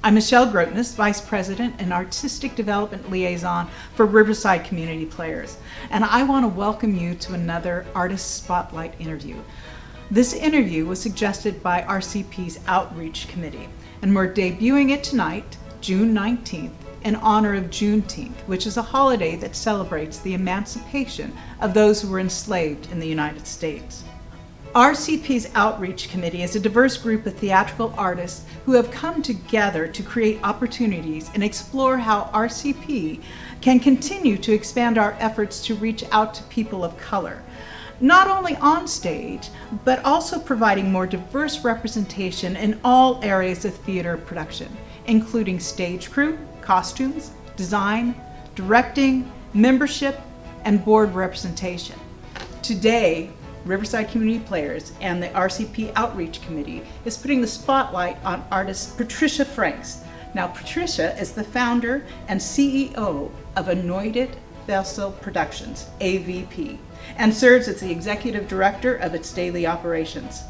I'm Michelle Grotness, Vice President and Artistic Development Liaison for Riverside Community Players, and I want to welcome you to another Artist Spotlight interview. This interview was suggested by RCP's Outreach Committee, and we're debuting it tonight, June 19th, in honor of Juneteenth, which is a holiday that celebrates the emancipation of those who were enslaved in the United States. RCP's Outreach Committee is a diverse group of theatrical artists who have come together to create opportunities and explore how RCP can continue to expand our efforts to reach out to people of color, not only on stage, but also providing more diverse representation in all areas of theater production, including stage crew, costumes, design, directing, membership, and board representation. Today, Riverside Community Players and the RCP Outreach Committee is putting the spotlight on artist Patricia Franks. Now, Patricia is the founder and CEO of Anointed Productions, AVP, and serves as the executive director of its daily operations.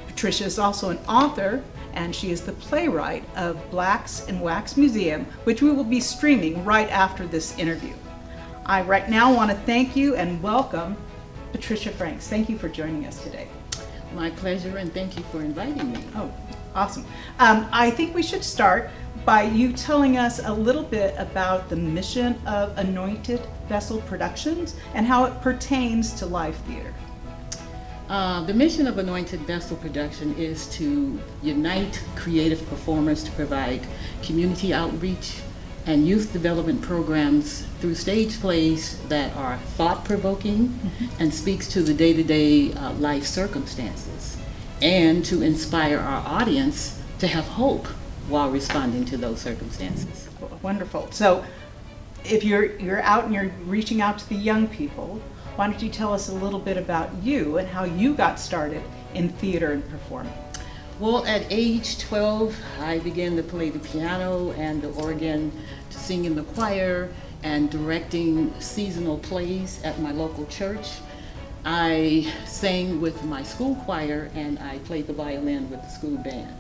Patricia is also an author, and she is the playwright of Blacks in Wax Museum, which we will be streaming right after this interview. I right now want to thank you and welcome Patricia Franks. Thank you for joining us today. My pleasure, and thank you for inviting me. Oh, awesome. I think we should start by you telling us a little bit about the mission of Anointed Vessel Productions and how it pertains to live theater. The mission of Anointed Vessel Production is to unite creative performers to provide community outreach and youth development programs through stage plays that are thought-provoking and speaks to the day-to-day life circumstances, and to inspire our audience to have hope while responding to those circumstances. Wonderful. So if you're out and you're reaching out to the young people, why don't you tell us a little bit about you and how you got started in theater and performing? Well, at age 12, I began to play the piano and the organ, to sing in the choir, and directing seasonal plays at my local church. I sang with my school choir, and I played the violin with the school band.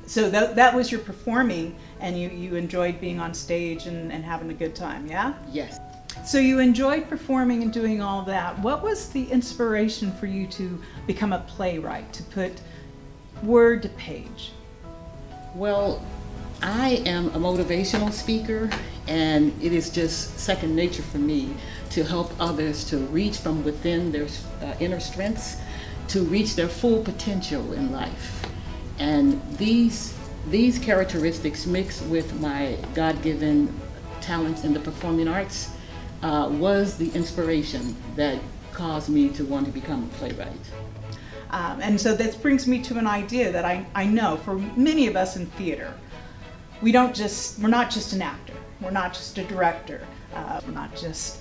So that was your performing, and you enjoyed being on stage and having a good time, yeah? Yes. So you enjoyed performing and doing all that. What was the inspiration for you to become a playwright, to put word to page? Well, I am a motivational speaker, and it is just second nature for me to help others to reach from within their inner strengths to reach their full potential in life. And these characteristics mixed with my God-given talents in the performing arts was the inspiration that caused me to want to become a playwright. And so that brings me to an idea that I know for many of us in theater, we're not just an actor, we're not just a director, we're not just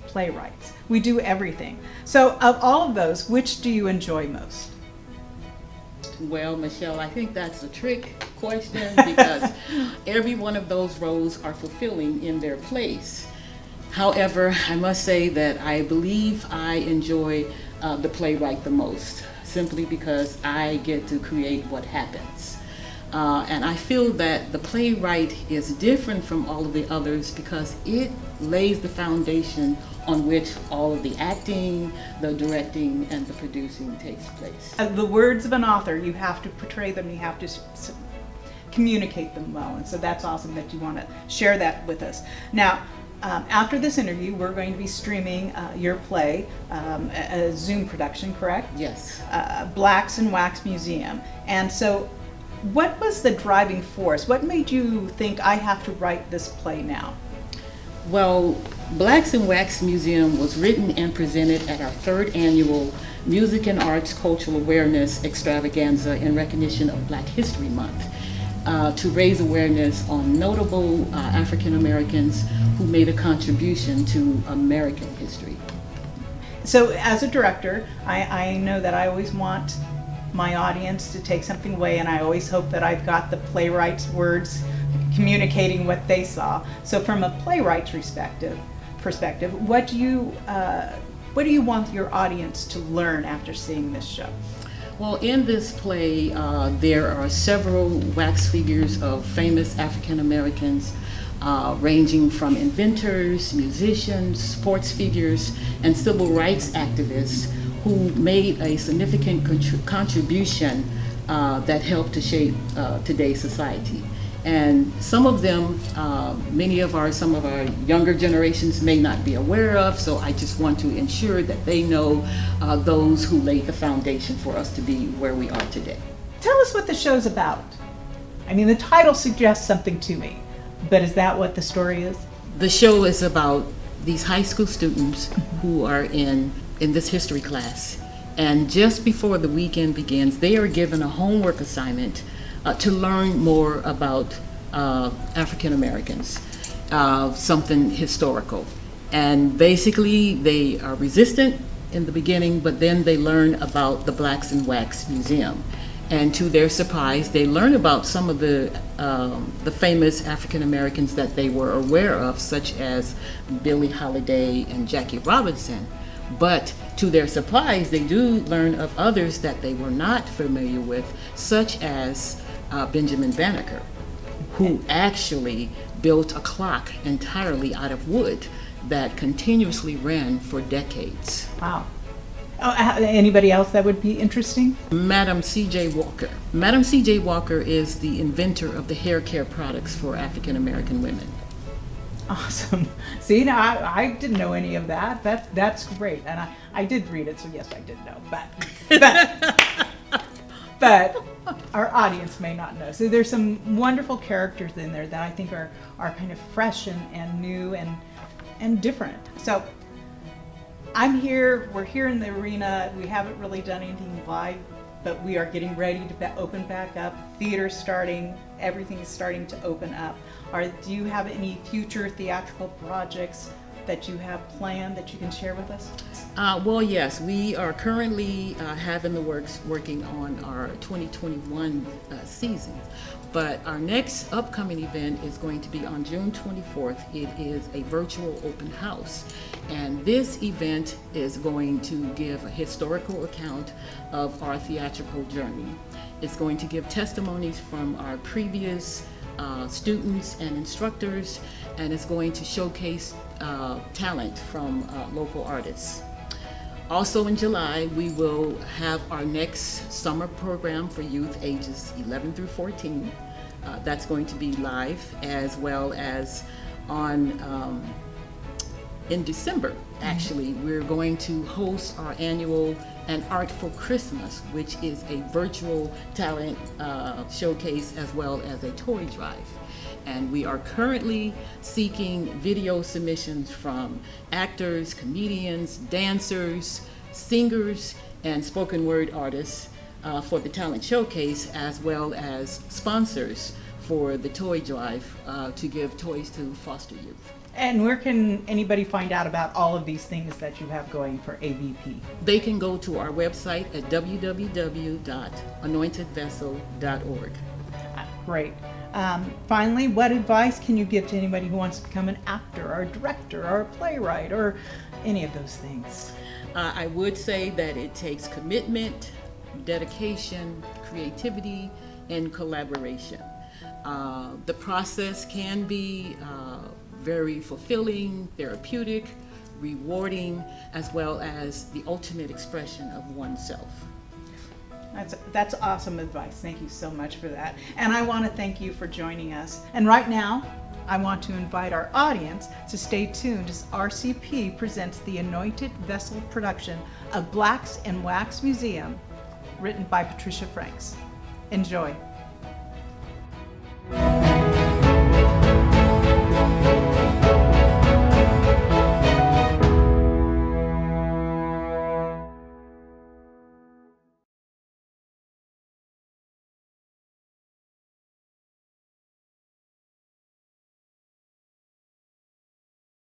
playwrights. We do everything. So of all of those, which do you enjoy most? Well, Michelle, I think that's a trick question because every one of those roles are fulfilling in their place. However, I must say that I believe I enjoy the playwright the most, simply because I get to create what happens. And I feel that the playwright is different from all of the others because it lays the foundation on which all of the acting, the directing, and the producing takes place. The words of an author, you have to portray them, you have to communicate them well, and so that's awesome that you want to share that with us. Now, after this interview, we're going to be streaming your play, a Zoom production, correct? Yes. Blacks in Wax Museum. And so what was the driving force? What made you think I have to write this play now? Well, Blacks in Wax Museum was written and presented at our third annual Music and Arts Cultural Awareness Extravaganza in recognition of Black History Month, to raise awareness on notable African Americans who made a contribution to American history. So as a director, I know that I always want my audience to take something away, and I always hope that I've got the playwright's words communicating what they saw. So from a playwright's perspective, what do you want your audience to learn after seeing this show? Well, in this play, there are several wax figures of famous African Americans, ranging from inventors, musicians, sports figures, and civil rights activists who made a significant contribution that helped to shape today's society. And some of them, some of our younger generations may not be aware of, so I just want to ensure that they know those who laid the foundation for us to be where we are today. Tell us what the show's about. I mean, the title suggests something to me, but is that what the story is? The show is about these high school students who are in this history class. And just before the weekend begins, they are given a homework assignment to learn more about African Americans, something historical. And basically, they are resistant in the beginning, but then they learn about the Blacks in Wax Museum. And to their surprise, they learn about some of the famous African Americans that they were aware of, such as Billie Holiday and Jackie Robinson. But to their surprise, they do learn of others that they were not familiar with, such as Benjamin Banneker, who actually built a clock entirely out of wood that continuously ran for decades. Wow. Oh, anybody else that would be interesting? Madam C.J. Walker. Madam C.J. Walker is the inventor of the hair care products for African American women. Awesome. See, now I didn't know any of that. That's great. And I did read it, so yes, I did know. But our audience may not know. So there's some wonderful characters in there that I think are kind of fresh and new and different. So we're here in the arena. We haven't really done anything live, but we are getting ready to open back up. Theater's starting, everything is starting to open up. Do you have any future theatrical projects that you have planned that you can share with us? Well, yes, we are currently having the working on our 2021 season. But our next upcoming event is going to be on June 24th. It is a virtual open house. And this event is going to give a historical account of our theatrical journey. It's going to give testimonies from our previous students and instructors, and it's going to showcase talent from local artists. Also in July, we will have our next summer program for youth ages 11 through 14. That's going to be live, as well as in December, actually, we're going to host our annual An Art for Christmas, which is a virtual talent showcase as well as a toy drive. And we are currently seeking video submissions from actors, comedians, dancers, singers, and spoken word artists for the talent showcase, as well as sponsors for the toy drive to give toys to foster youth. And where can anybody find out about all of these things that you have going for AVP? They can go to our website at www.anointedvessel.org. Great. Finally, what advice can you give to anybody who wants to become an actor or a director or a playwright or any of those things? I would say that it takes commitment, dedication, creativity, and collaboration. The process can be very fulfilling, therapeutic, rewarding, as well as the ultimate expression of oneself. That's awesome advice. Thank you so much for that. And I want to thank you for joining us. And right now, I want to invite our audience to stay tuned as RCP presents the Anointed Vessel production of Blacks in Wax Museum, written by Patricia Franks. Enjoy.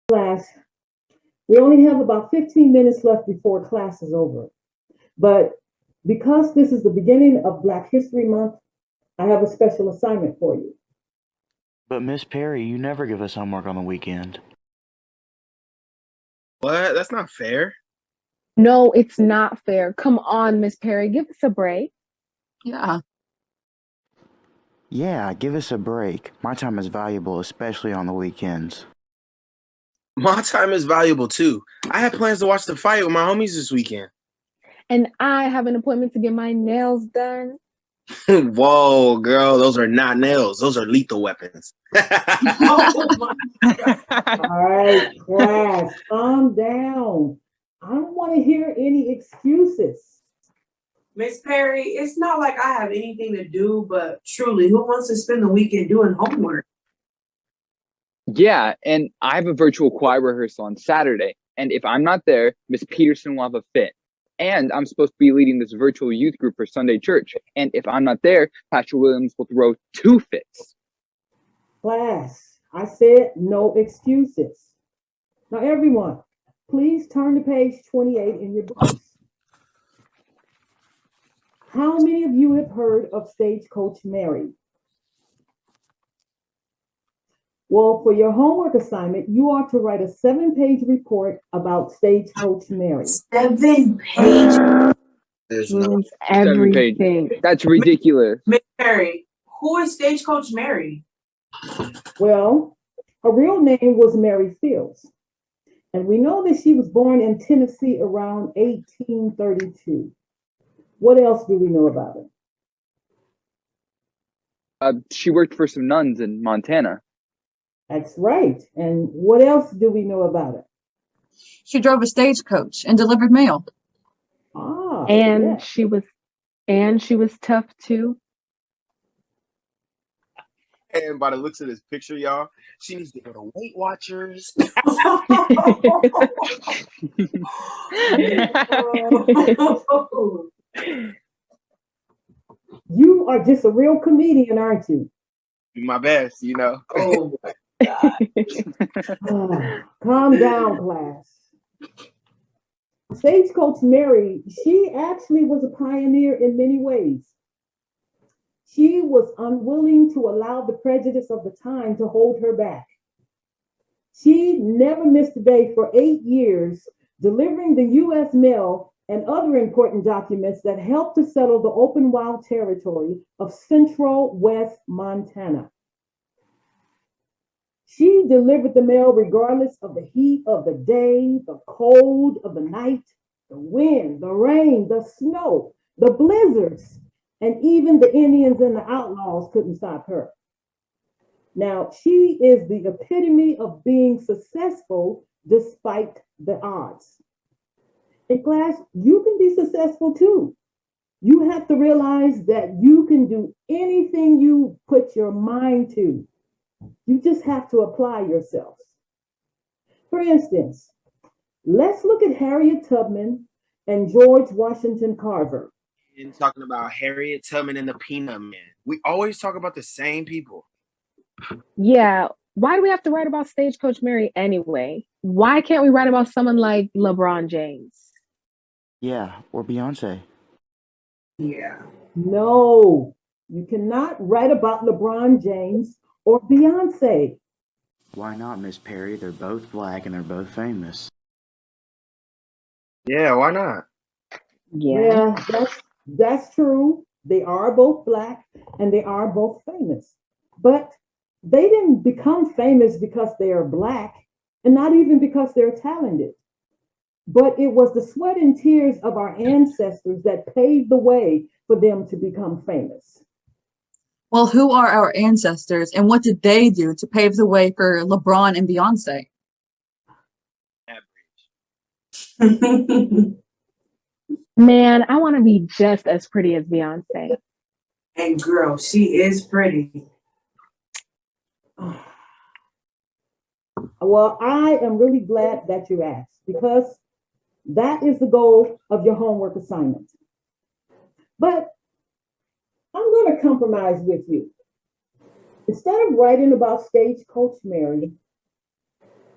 Class. We only have about 15 minutes left before class is over. But because this is the beginning of Black History Month, I have a special assignment for you. But Miss Perry, you never give us homework on the weekend. What? That's not fair. No, it's not fair. Come on, Miss Perry, give us a break. Yeah. Yeah, give us a break. My time is valuable, especially on the weekends. My time is valuable too. I had plans to watch the fight with my homies this weekend. And I have an appointment to get my nails done. Whoa, girl, those are not nails. Those are lethal weapons. Oh my God. All right, class, calm down. I don't want to hear any excuses. Miss Perry, it's not like I have anything to do, but truly, who wants to spend the weekend doing homework? Yeah, and I have a virtual choir rehearsal on Saturday, and if I'm not there, Miss Peterson will have a fit. And I'm supposed to be leading this virtual youth group for Sunday church, and if I'm not there, Pastor Williams will throw 2 fits. Class, I said no excuses. Now, everyone, please turn to page 28 in your books. How many of you have heard of Stagecoach Mary? Well, for your homework assignment, you are to write a 7-page report about Stagecoach Mary. 7 page. There's no Ruins 7 pages. everything. That's ridiculous. Miss Perry, who is Stagecoach Mary? Well, her real name was Mary Fields. And we know that she was born in Tennessee around 1832. What else do we know about her? She worked for some nuns in Montana. That's right. And what else do we know about her? She drove a stagecoach and delivered mail. Ah, And yes. she was tough too. And by the looks of this picture, y'all, she needs to go to Weight Watchers. You are just a real comedian, aren't you? Do my best, you know. Oh my God. Calm down, class. Stagecoach Mary, she actually was a pioneer in many ways. She was unwilling to allow the prejudice of the time to hold her back. She never missed a day for 8 years, delivering the U.S. mail and other important documents that helped to settle the open wild territory of central West Montana. She delivered the mail regardless of the heat of the day, the cold of the night, the wind, the rain, the snow, the blizzards, and even the Indians and the outlaws couldn't stop her. Now, she is the epitome of being successful despite the odds. In class, you can be successful too. You have to realize that you can do anything you put your mind to. You just have to apply yourself. For instance, let's look at Harriet Tubman and George Washington Carver. And talking about Harriet Tubman and the Peanut Man. We always talk about the same people. Yeah. Why do we have to write about Stagecoach Mary anyway? Why can't we write about someone like LeBron James? Yeah, or Beyonce. Yeah. No, you cannot write about LeBron James or Beyonce. Why not, Miss Perry? They're both black and they're both famous. Yeah, why not? Yeah. That's true. They are both black and they are both famous. But they didn't become famous because they are black and not even because they're talented. But it was the sweat and tears of our ancestors that paved the way for them to become famous. Well, who are our ancestors and what did they do to pave the way for LeBron and Beyonce? Man, I want to be just as pretty as Beyonce. And girl, she is pretty. Well, I am really glad that you asked because that is the goal of your homework assignment. But I'm going to compromise with you. Instead of writing about Stagecoach Mary,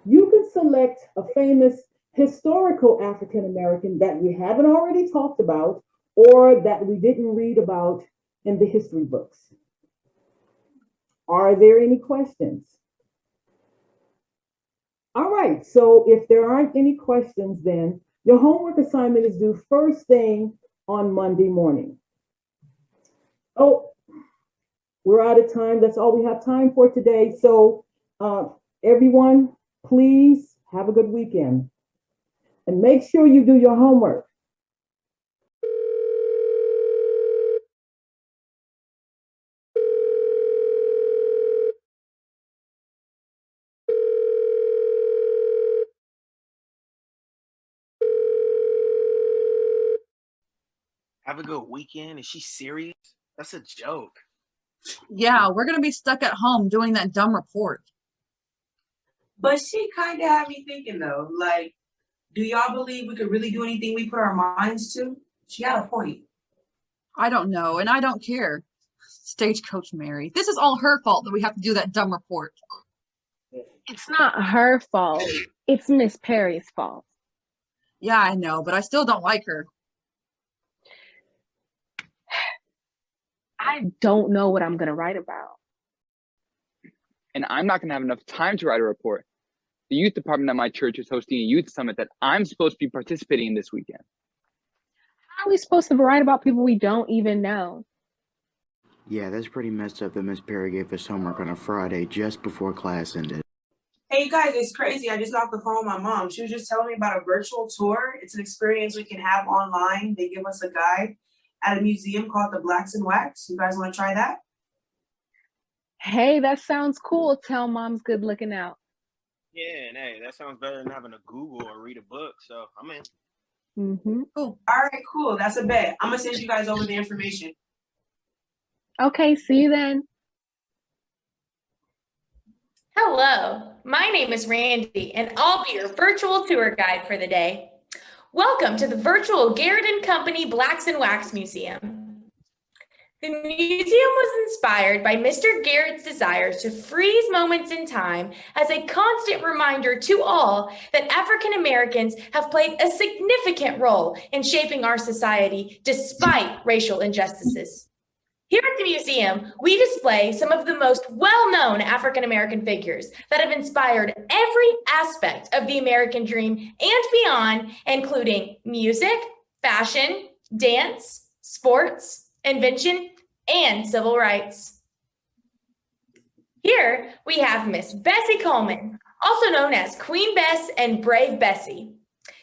you can select a famous historical African American that we haven't already talked about or that we didn't read about in the history books. Are there any questions? All right, so if there aren't any questions, then Your homework assignment is due first thing on Monday morning. Oh, we're out of time. That's all we have time for today. So everyone, please have a good weekend. And make sure you do your homework. Have a good weekend. Is she serious? That's a joke. Yeah, we're gonna be stuck at home doing that dumb report. But she kind of had me thinking though, like, do y'all believe we could really do anything we put our minds to? She had a point. I don't know, and I don't care. Stagecoach Mary. This is all her fault that we have to do that dumb report. It's not her fault. It's Miss Perry's fault. Yeah, I know, but I still don't like her. I don't know what I'm going to write about. And I'm not going to have enough time to write a report. The youth department at my church is hosting a youth summit that I'm supposed to be participating in this weekend. How are we supposed to write about people we don't even know? Yeah, that's pretty messed up that Miss Perry gave us homework on a Friday just before class ended. Hey you guys, it's crazy. I just got off the phone with my mom. She was just telling me about a virtual tour. It's an experience we can have online. They give us a guide at a museum called the Blacks and Wax. You guys want to try that? Hey, that sounds cool. Tell mom's good looking out. Yeah, and hey, that sounds better than having to Google or read a book. So I'm in. Mm-hmm. Cool. All right, cool. That's a bet. I'm gonna send you guys over the information. Okay, see you then. Hello, my name is Randy, and I'll be your virtual tour guide for the day. Welcome to the virtual Garrett & Company Blacks and Wax Museum. The museum was inspired by Mr. Garrett's desire to freeze moments in time as a constant reminder to all that African Americans have played a significant role in shaping our society despite racial injustices. Here at the museum, we display some of the most well-known African American figures that have inspired every aspect of the American dream and beyond, including music, fashion, dance, sports, invention, and civil rights. Here we have Miss Bessie Coleman, also known as Queen Bess and Brave Bessie.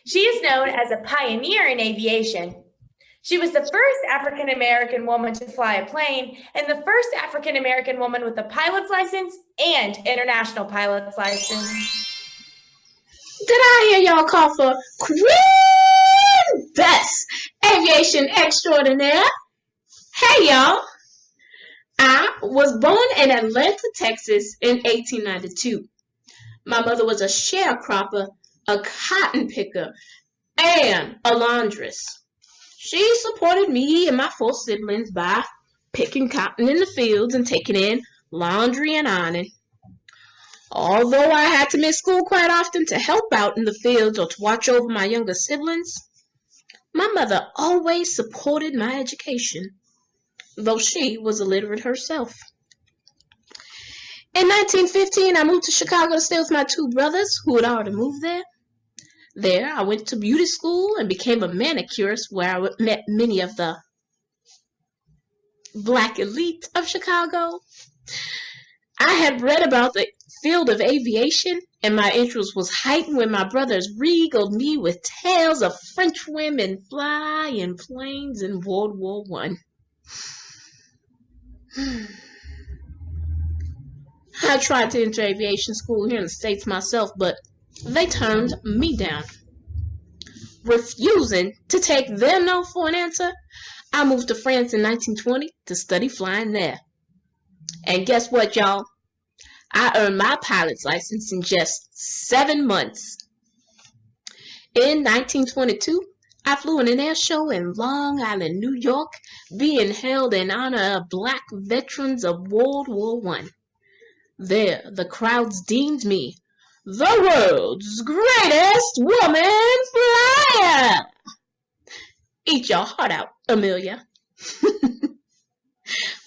She is known as a pioneer in aviation. She was the first African American woman to fly a plane and the first African American woman with a pilot's license and international pilot's license. Did I hear y'all call for Queen Bess, aviation extraordinaire? Hey y'all, I was born in Atlanta, Texas in 1892. My mother was a sharecropper, a cotton picker, and a laundress. She supported me and my 4 siblings by picking cotton in the fields and taking in laundry and ironing. Although I had to miss school quite often to help out in the fields or to watch over my younger siblings, my mother always supported my education, though she was illiterate herself. In 1915, I moved to Chicago to stay with my 2 brothers who had already moved there. There, I went to beauty school and became a manicurist where I met many of the black elite of Chicago. I had read about the field of aviation, and my interest was heightened when my brothers regaled me with tales of French women flying planes in World War I. I tried to enter aviation school here in the States myself, but they turned me down. Refusing to take their no for an answer, I moved to France in 1920 to study flying there. And guess what, y'all? I earned my pilot's license in just 7 months. In 1922, I flew in an air show in Long Island, New York, being held in honor of black veterans of World War I. There, the crowds deemed me the world's greatest woman flyer. Eat your heart out, Amelia.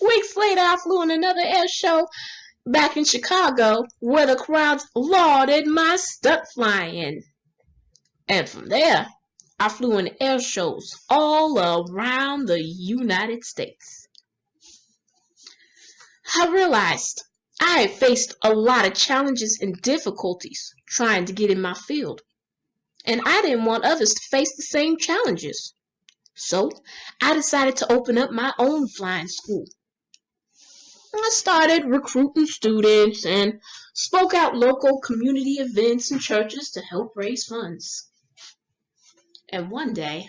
Weeks later, I flew in another air show back in Chicago where the crowds lauded my stunt flying. And from there, I flew in air shows all around the United States. I realized I had faced a lot of challenges and difficulties trying to get in my field, and I didn't want others to face the same challenges. So I decided to open up my own flying school. I started recruiting students and spoke at local community events and churches to help raise funds. And one day,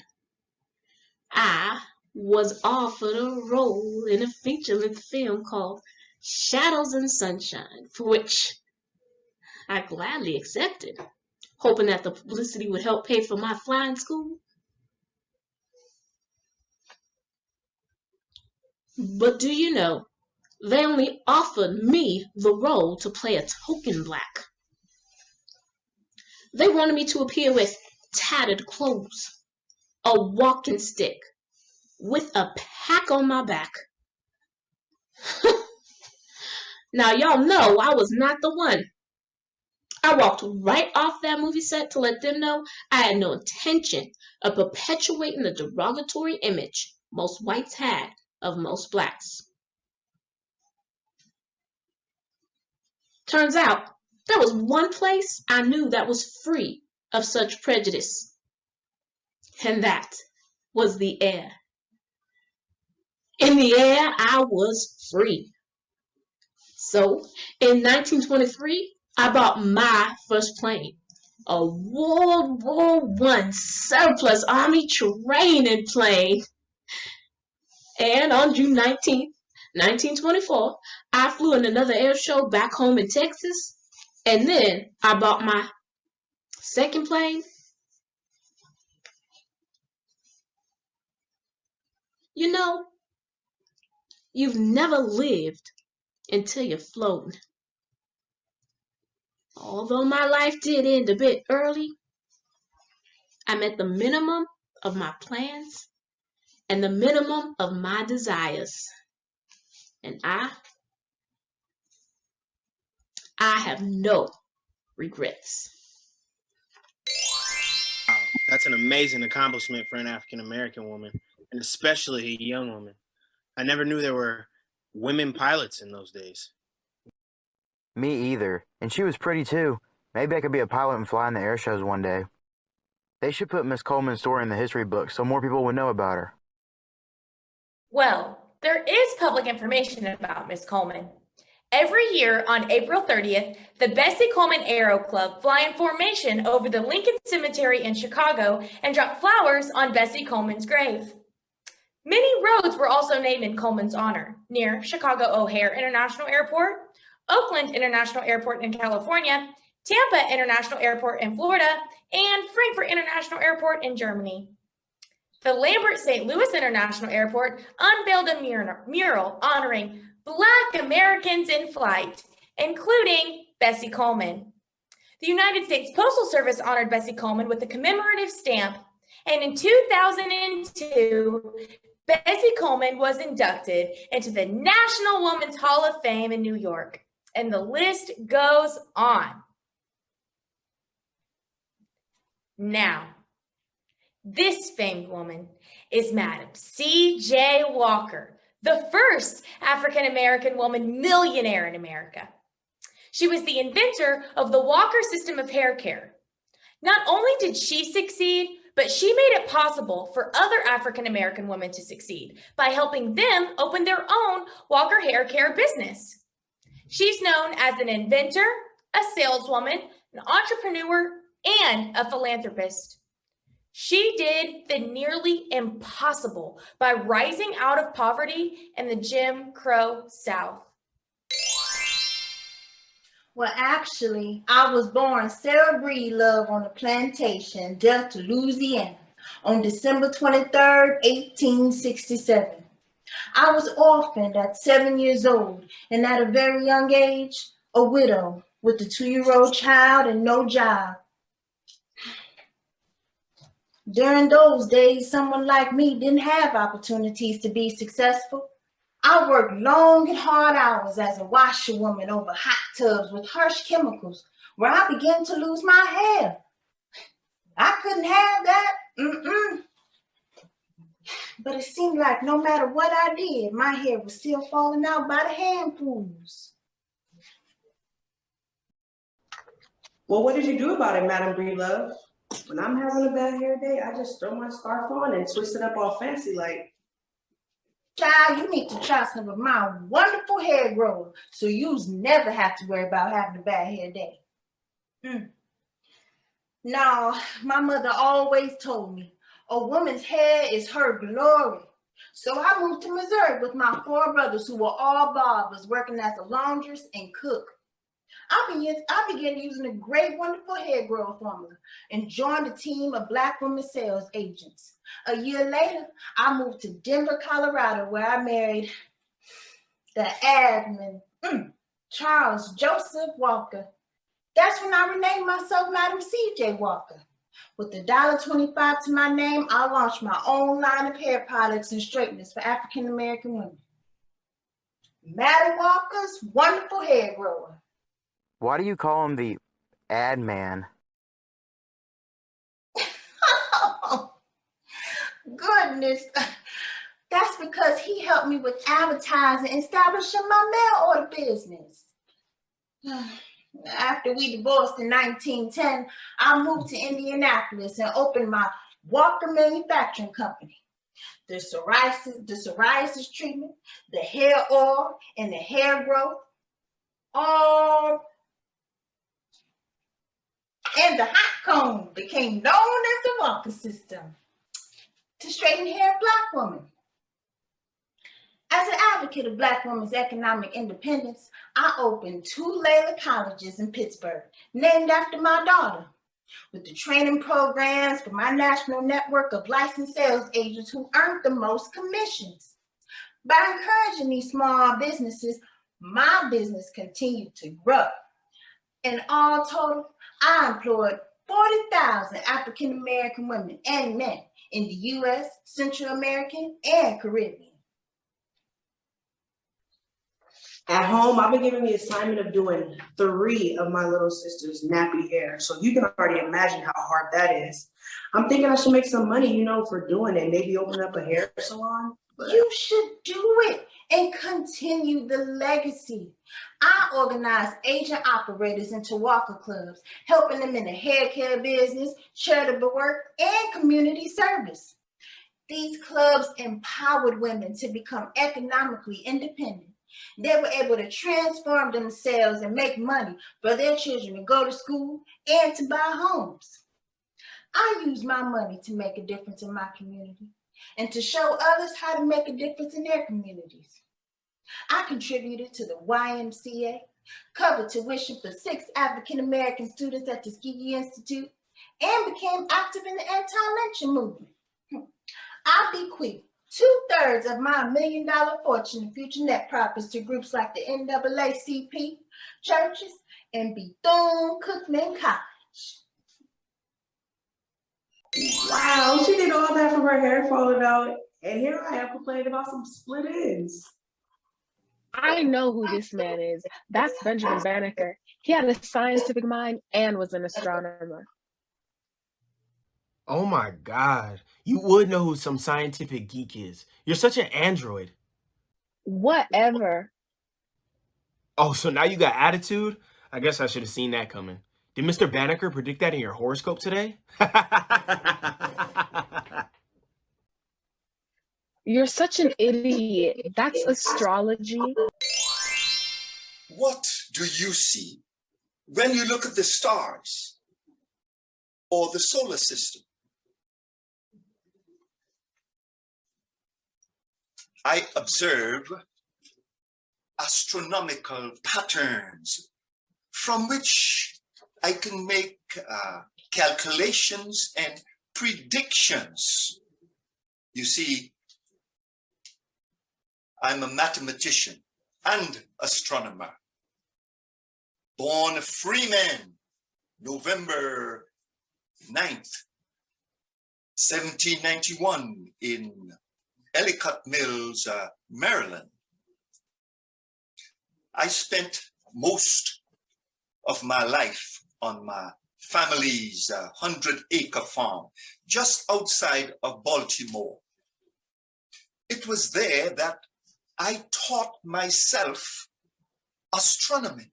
I was offered a role in a feature-length film called Shadows and Sunshine, for which I gladly accepted, hoping that the publicity would help pay for my flying school. But do you know, they only offered me the role to play a token black. They wanted me to appear with tattered clothes, a walking stick, with a pack on my back. Now y'all know I was not the one. I walked right off that movie set to let them know I had no intention of perpetuating the derogatory image most whites had of most blacks. Turns out, there was one place I knew that was free of such prejudice, and that was the air. In the air, I was free. So, in 1923, I bought my first plane, a World War I surplus Army training plane. And on June 19th, 1924, I flew in another air show back home in Texas, and then I bought my second plane. You know, you've never lived until you're floating. Although my life did end a bit early, I met the minimum of my plans and the minimum of my desires. And I have no regrets. Wow, that's an amazing accomplishment for an African American woman, and especially a young woman. I never knew there were women pilots in those days. Me either. And she was pretty too. Maybe I could be a pilot and fly in the air shows one day. They should put Miss Coleman's story in the history books so more people would know about her. Well, there is public information about Miss Coleman. Every year on April 30th, the Bessie Coleman Aero Club fly in formation over the Lincoln Cemetery in Chicago and drop flowers on Bessie Coleman's grave. Many roads were also named in Coleman's honor, near Chicago O'Hare International Airport, Oakland International Airport in California, Tampa International Airport in Florida, and Frankfurt International Airport in Germany. The Lambert St. Louis International Airport unveiled a mural honoring Black Americans in flight, including Bessie Coleman. The United States Postal Service honored Bessie Coleman with a commemorative stamp, and in 2002, Bessie Coleman was inducted into the National Women's Hall of Fame in New York, and the list goes on. Now, this famed woman is Madam C.J. Walker, the first African-American woman millionaire in America. She was the inventor of the Walker system of hair care. Not only did she succeed, but she made it possible for other African-American women to succeed by helping them open their own Walker hair care business. She's known as an inventor, a saleswoman, an entrepreneur, and a philanthropist. She did the nearly impossible by rising out of poverty in the Jim Crow South. Well, actually, I was born Sarah Breedlove on a plantation, Delta, Louisiana, on December 23rd, 1867. I was orphaned at 7 years old, and at a very young age, a widow with a 2-year-old child and no job. During those days, someone like me didn't have opportunities to be successful. I worked long and hard hours as a washerwoman over hot tubs with harsh chemicals, where I began to lose my hair. I couldn't have that. Mm-mm. But it seemed like no matter what I did, my hair was still falling out by the handfuls. Well, what did you do about it, Madam Breedlove? When I'm having a bad hair day, I just throw my scarf on and twist it up all fancy like. Child, you need to try some of my wonderful hair grower so you never have to worry about having a bad hair day. No, my mother always told me a woman's hair is her glory. So I moved to Missouri with my 4 brothers who were all barbers working as a laundress and cook. I began using the great, wonderful hair grower formula and joined a team of Black women sales agents. A year later, I moved to Denver, Colorado, where I married the admin, Charles Joseph Walker. That's when I renamed myself Madam C.J. Walker. With $1.25 to my name, I launched my own line of hair products and straighteners for African American women. Madam Walker's Wonderful Hair Grower. Why do you call him the ad man? Oh, goodness. That's because he helped me with advertising and establishing my mail order business. After we divorced in 1910, I moved to Indianapolis and opened my Walker Manufacturing Company. The psoriasis treatment, the hair oil, and the hair growth, all, and the hot comb became known as the Walker system to straighten hair of Black women. As an advocate of Black women's economic independence, I opened 2 Layla colleges in Pittsburgh, named after my daughter, with the training programs for my national network of licensed sales agents who earned the most commissions. By encouraging these small businesses, my business continued to grow. In all total, I employed 40,000 African American women and men in the U.S., Central American, and Caribbean. At home, I've been given the assignment of doing 3 of my little sister's nappy hair. So you can already imagine how hard that is. I'm thinking I should make some money, for doing it. Maybe open up a hair salon. You should do it and continue the legacy. I organize agent operators into Walker clubs, helping them in the hair care business, charitable work, and community service. These clubs empowered women to become economically independent. They were able to transform themselves and make money for their children to go to school and to buy homes. I use my money to make a difference in my community and to show others how to make a difference in their communities. I contributed to the YMCA, covered tuition for 6 African American students at the Tuskegee Institute, and became active in the anti-lynching movement. I bequeathed 2/3 of my $1 million fortune in future net profits to groups like the NAACP, churches, and Bethune-Cookman College. Wow, she did all that from her hair falling out, and here I am complaining about some split ends. I know who this man is. That's Benjamin Banneker. He had a scientific mind and was an astronomer. Oh my God. You would know who some scientific geek is. You're such an android. Whatever. Oh, so now you got attitude? I guess I should have seen that coming. Did Mr. Banneker predict that in your horoscope today? You're such an idiot. That's astrology. What do you see when you look at the stars or the solar system? I observe astronomical patterns from which I can make calculations and predictions. You see, I'm a mathematician and astronomer. Born a free man, November 9th, 1791 in Ellicott Mills, Maryland. I spent most of my life on my family's 100-acre farm just outside of Baltimore. It was there that I taught myself astronomy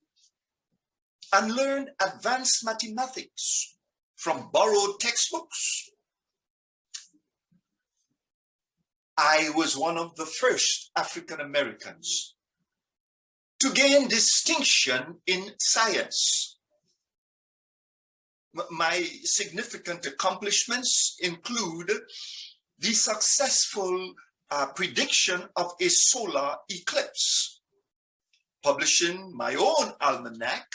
and learned advanced mathematics from borrowed textbooks. I was one of the first African Americans to gain distinction in science. My significant accomplishments include the successful prediction of a solar eclipse, publishing my own almanac,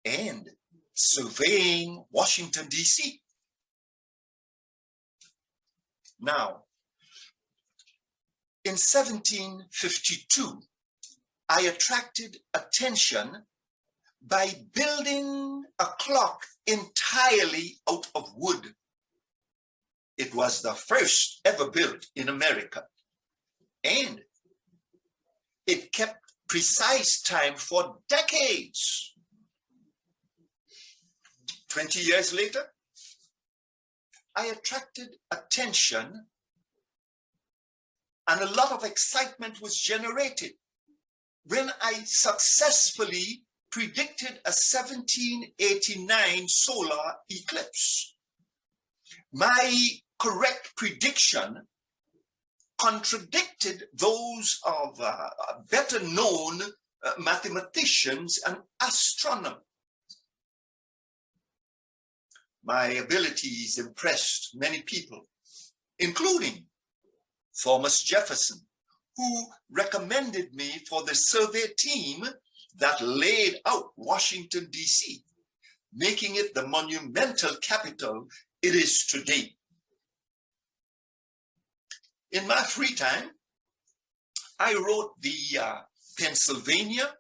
and surveying Washington, D.C. Now, in 1752, I attracted attention by building a clock entirely out of wood. It was the first ever built in America, and it kept precise time for decades. 20 years later, I attracted attention and a lot of excitement was generated when I successfully predicted a 1789 solar eclipse. My correct prediction contradicted those of better known mathematicians and astronomers. My abilities impressed many people, including Thomas Jefferson, who recommended me for the survey team that laid out Washington, D.C., making it the monumental capital it is today. In my free time, I wrote the Pennsylvania,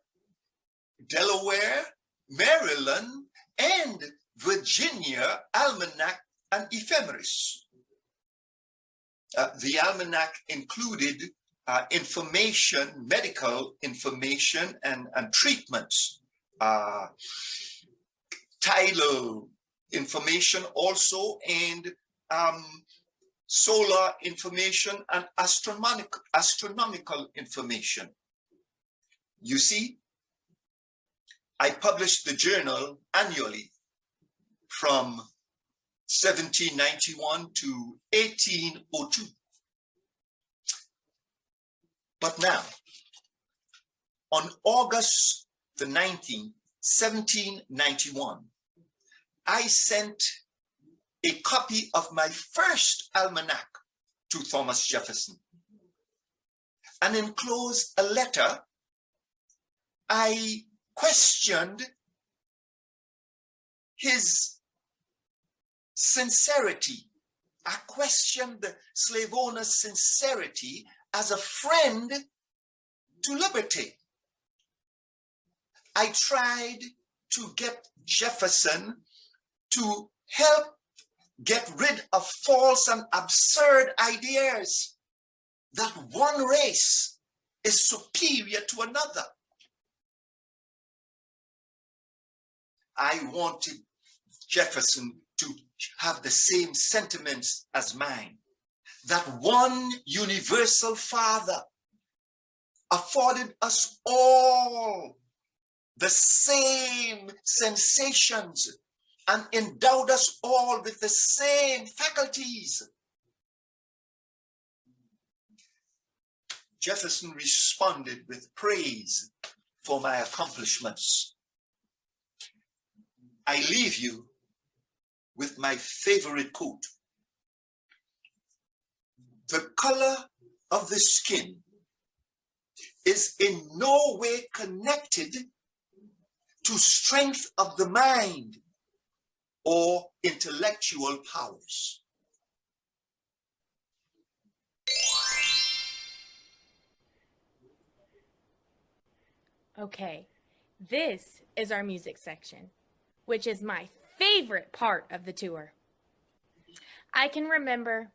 Delaware, Maryland, and Virginia Almanac and Ephemeris. The almanac included information, medical information and treatments, tidal information also, and solar information and astronomical information. You see, I published the journal annually from 1791 to 1802. But now, on August the 19th, 1791, I sent a copy of my first almanac to Thomas Jefferson and enclosed a letter. I questioned his sincerity. I questioned the slave owner's sincerity as a friend to liberty. I tried to get Jefferson to help get rid of false and absurd ideas that one race is superior to another. I wanted Jefferson to have the same sentiments as mine, that one universal Father afforded us all the same sensations and endowed us all with the same faculties. Jefferson responded with praise for my accomplishments. I leave you with my favorite quote. The color of the skin is in no way connected to strength of the mind or intellectual powers. Okay, this is our music section, which is my favorite part of the tour. I can remember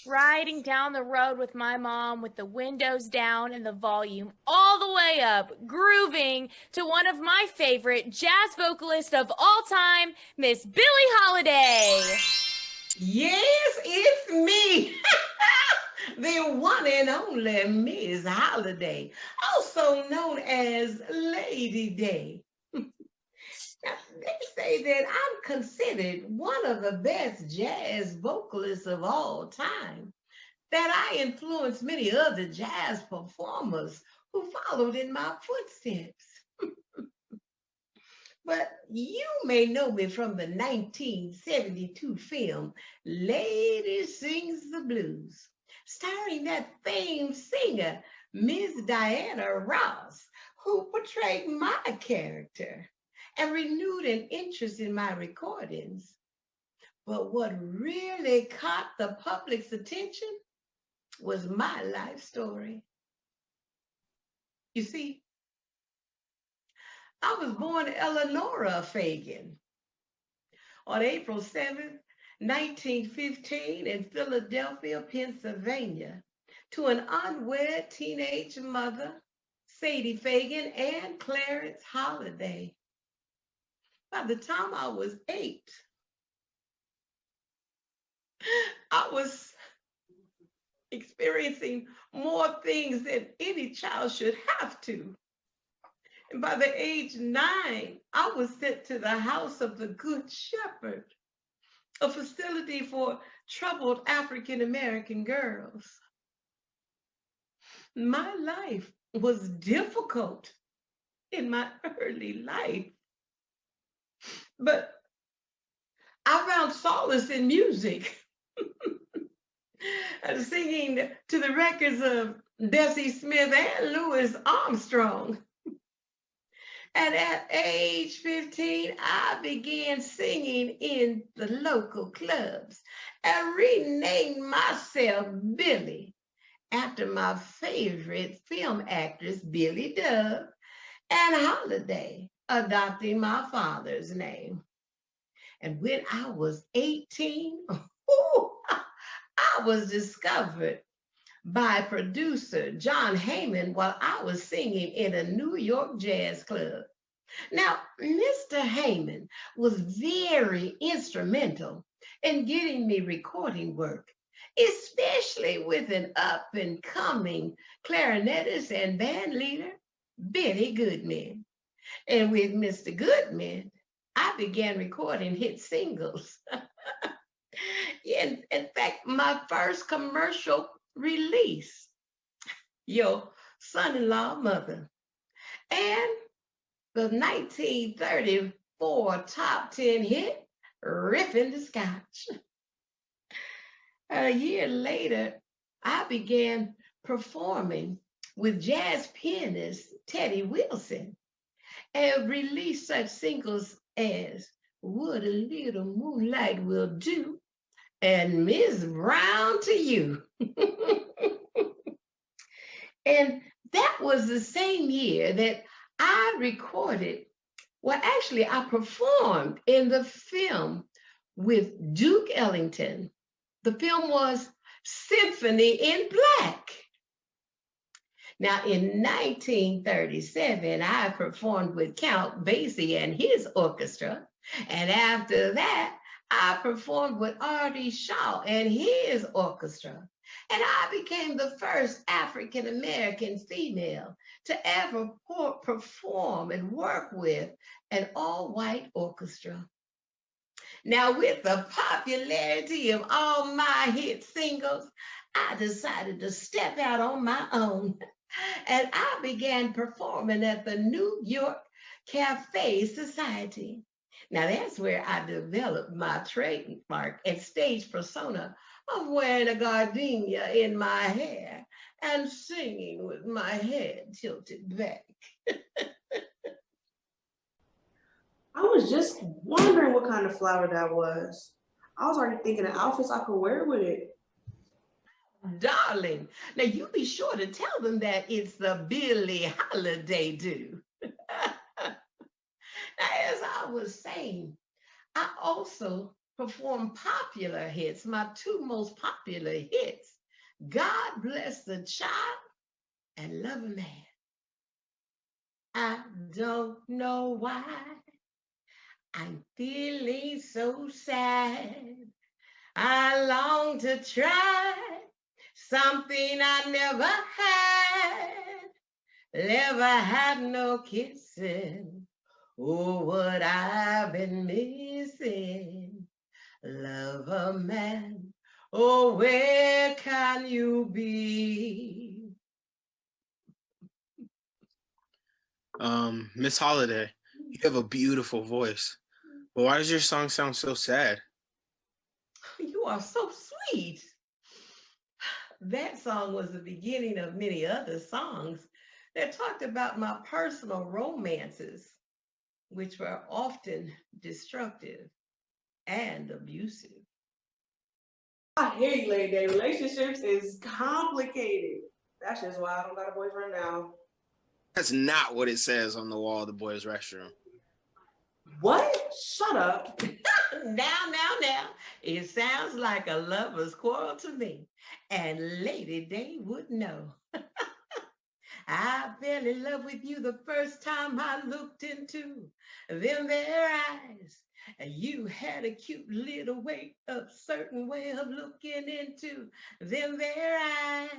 riding down the road with my mom with the windows down and the volume all the way up, grooving to one of my favorite jazz vocalists of all time, Miss Billie Holiday. Yes, it's me, the one and only Miss Holiday, also known as Lady Day. Now, they say that I'm considered one of the best jazz vocalists of all time, that I influenced many other jazz performers who followed in my footsteps. But you may know me from the 1972 film Lady Sings the Blues, starring that famed singer, Miss Diana Ross, who portrayed my character and renewed an interest in my recordings. But what really caught the public's attention was my life story. You see, I was born Eleanora Fagan on April 7th, 1915 in Philadelphia, Pennsylvania, to an unwed teenage mother, Sadie Fagan, and Clarence Holiday. By the time I was 8, I was experiencing more things than any child should have to. And by the age 9, I was sent to the House of the Good Shepherd, a facility for troubled African American girls. My life was difficult in my early life, but I found solace in music. Singing to the records of Bessie Smith and Louis Armstrong. And at age 15, I began singing in the local clubs and renamed myself Billie after my favorite film actress, Billie Dove, and Holiday, adopting my father's name. And when I was 18, I was discovered by producer John Heyman while I was singing in a New York jazz club. Now, Mr. Heyman was very instrumental in getting me recording work, especially with an up-and-coming clarinetist and band leader, Benny Goodman. And with Mr. Goodman, I began recording hit singles. In fact, my first commercial release, Your Son-in-Law Mother, and the 1934 top 10 hit, Riffin' the Scotch. A year later, I began performing with jazz pianist Teddy Wilson and released such singles as What a Little Moonlight Will Do and Miss Brown to You. And that was the same year that I recorded, I performed in the film with Duke Ellington. The film was Symphony in Black. Now, in 1937, I performed with Count Basie and his orchestra. And after that, I performed with Artie Shaw and his orchestra. And I became the first African-American female to ever perform and work with an all-white orchestra. Now, with the popularity of all my hit singles, I decided to step out on my own. And I began performing at the New York Cafe Society. Now, that's where I developed my trademark and stage persona of wearing a gardenia in my hair and singing with my head tilted back. I was just wondering what kind of flower that was. I was already thinking of outfits I could wear with it. Darling, now you be sure to tell them that it's the Billie Holiday do. Now, as I was saying, I also perform popular hits, my two most popular hits, God Bless the Child and Love a Man. I don't know why I'm feeling so sad. I long to try something I never had. Never had no kissing. Oh, what I've been missing. Love a man. Oh, where can you be? Miss Holiday, you have a beautiful voice. But why does your song sound so sad? You are so sweet. That song was the beginning of many other songs that talked about my personal romances, which were often destructive and abusive. I hear you, Lady Day. Relationships is complicated. That's just why I don't got a boyfriend now. That's not what it says on the wall of the boys' restroom. What? Shut up. Now. It sounds like a lover's quarrel to me. And Lady Day would know. I fell in love with you the first time I looked into them there eyes. And you had a cute little way, a certain way of looking into them there eyes.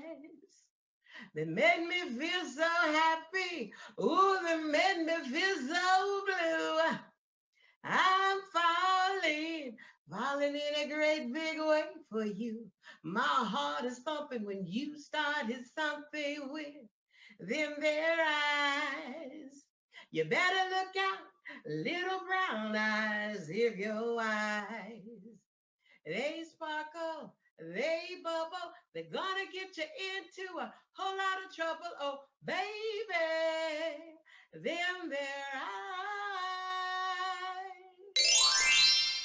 They made me feel so happy. Ooh, they made me feel so blue. I'm falling in a great big way for you. My heart is thumping when you started something with them there eyes. You better look out, little brown eyes, if your eyes, they sparkle, they bubble, they're gonna get you into a whole lot of trouble. Oh, baby, them there eyes.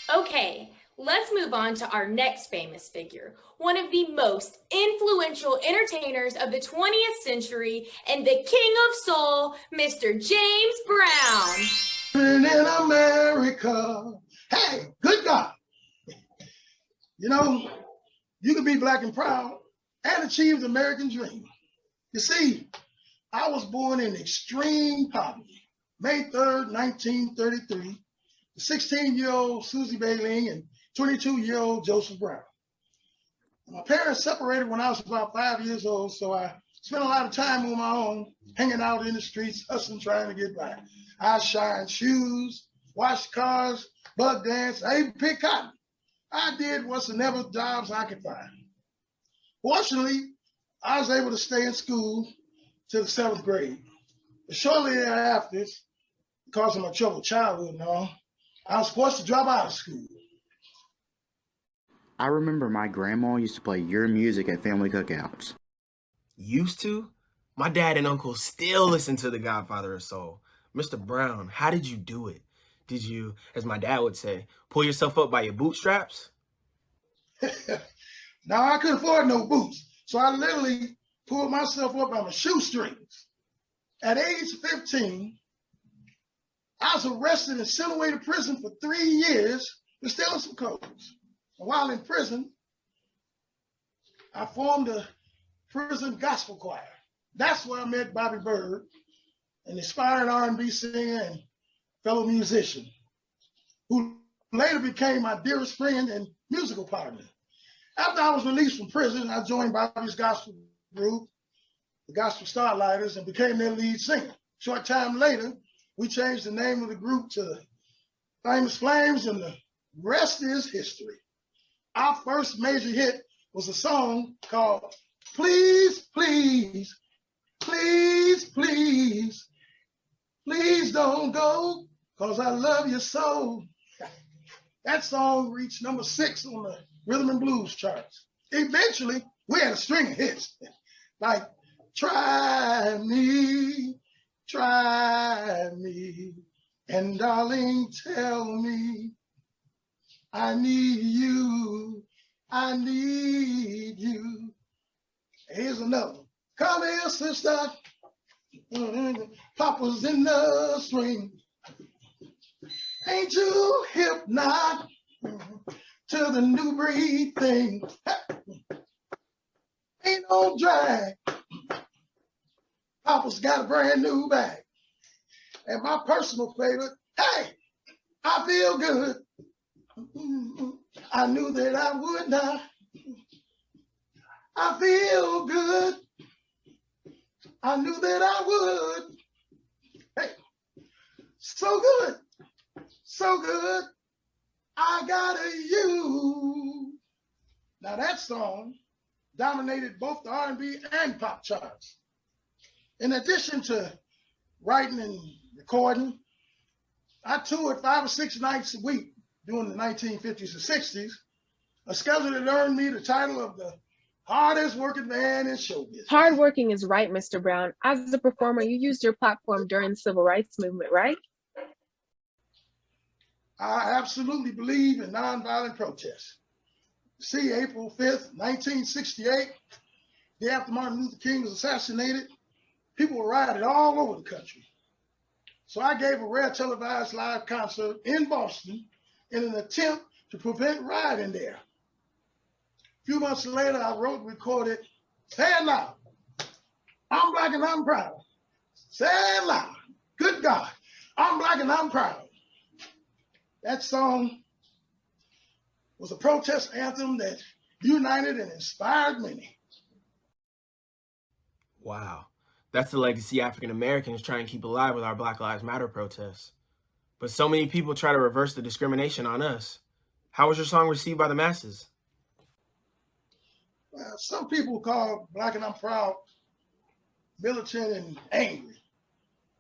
Okay, let's move on to our next famous figure, one of the most influential entertainers of the 20th century and the king of soul, Mr. James Brown. In America. Hey, good God. You know, you can be black and proud and achieve the American dream. You see, I was born in extreme poverty. May 3rd, 1933. 16-year-old Susie Bailey and 22-year-old Joseph Brown. My parents separated when I was about 5 years old, so I spent a lot of time on my own, hanging out in the streets, hustling, trying to get by. I shined shoes, washed cars, bug danced, I even picked cotton. I did whatsoever jobs I could find. Fortunately, I was able to stay in school till the 7th grade. But shortly thereafter, because of my troubled childhood and all, I was forced to drop out of school. I remember my grandma used to play your music at family cookouts. Used to? My dad and uncle still listen to the Godfather of Soul. Mr. Brown, how did you do it? Did you, as my dad would say, pull yourself up by your bootstraps? Now, I couldn't afford no boots, so I literally pulled myself up by my shoestrings. At age 15, I was arrested and sent away to prison for 3 years for stealing some clothes. And while in prison, I formed a prison gospel choir. That's where I met Bobby Bird, an inspiring R&B singer and fellow musician, who later became my dearest friend and musical partner. After I was released from prison, I joined Bobby's gospel group, the Gospel Starlighters, and became their lead singer. Short time later, we changed the name of the group to Famous Flames, and the rest is history. Our first major hit was a song called Please, Please, Please, Please, Please Don't Go, 'Cause I Love You So. That song reached number 6 on the rhythm and blues charts. Eventually, we had a string of hits like Try Me, and darling, tell me, I need you, I need you. Here's another one. Come here, sister. Papa's in the swing. Ain't you hip now? to the new breed thing. Ain't no drag. Papa's got a brand new bag. And my personal favorite, hey, I feel good. I knew that I would not. I feel good. I knew that I would. Hey, so good, so good. I got a you. Now that song dominated both the R&B and pop charts. In addition to writing and recording, I toured 5 or 6 nights a week during the 1950s and 60s, a schedule that earned me the title of the hardest working man in showbiz. Hardworking is right, Mr. Brown. As a performer, you used your platform during the civil rights movement, right? I absolutely believe in nonviolent protest. See, April 5th, 1968, the day after Martin Luther King was assassinated, people were rioting all over the country. So I gave a rare televised live concert in Boston in an attempt to prevent rioting there. A few months later, I wrote and recorded, Say It Loud. I'm black and I'm proud. Say it loud. Good God. I'm black and I'm proud. That song was a protest anthem that united and inspired many. Wow. That's the legacy African Americans try and keep alive with our Black Lives Matter protests. But so many people try to reverse the discrimination on us. How was your song received by the masses? Some people call Black and I'm Proud militant and angry.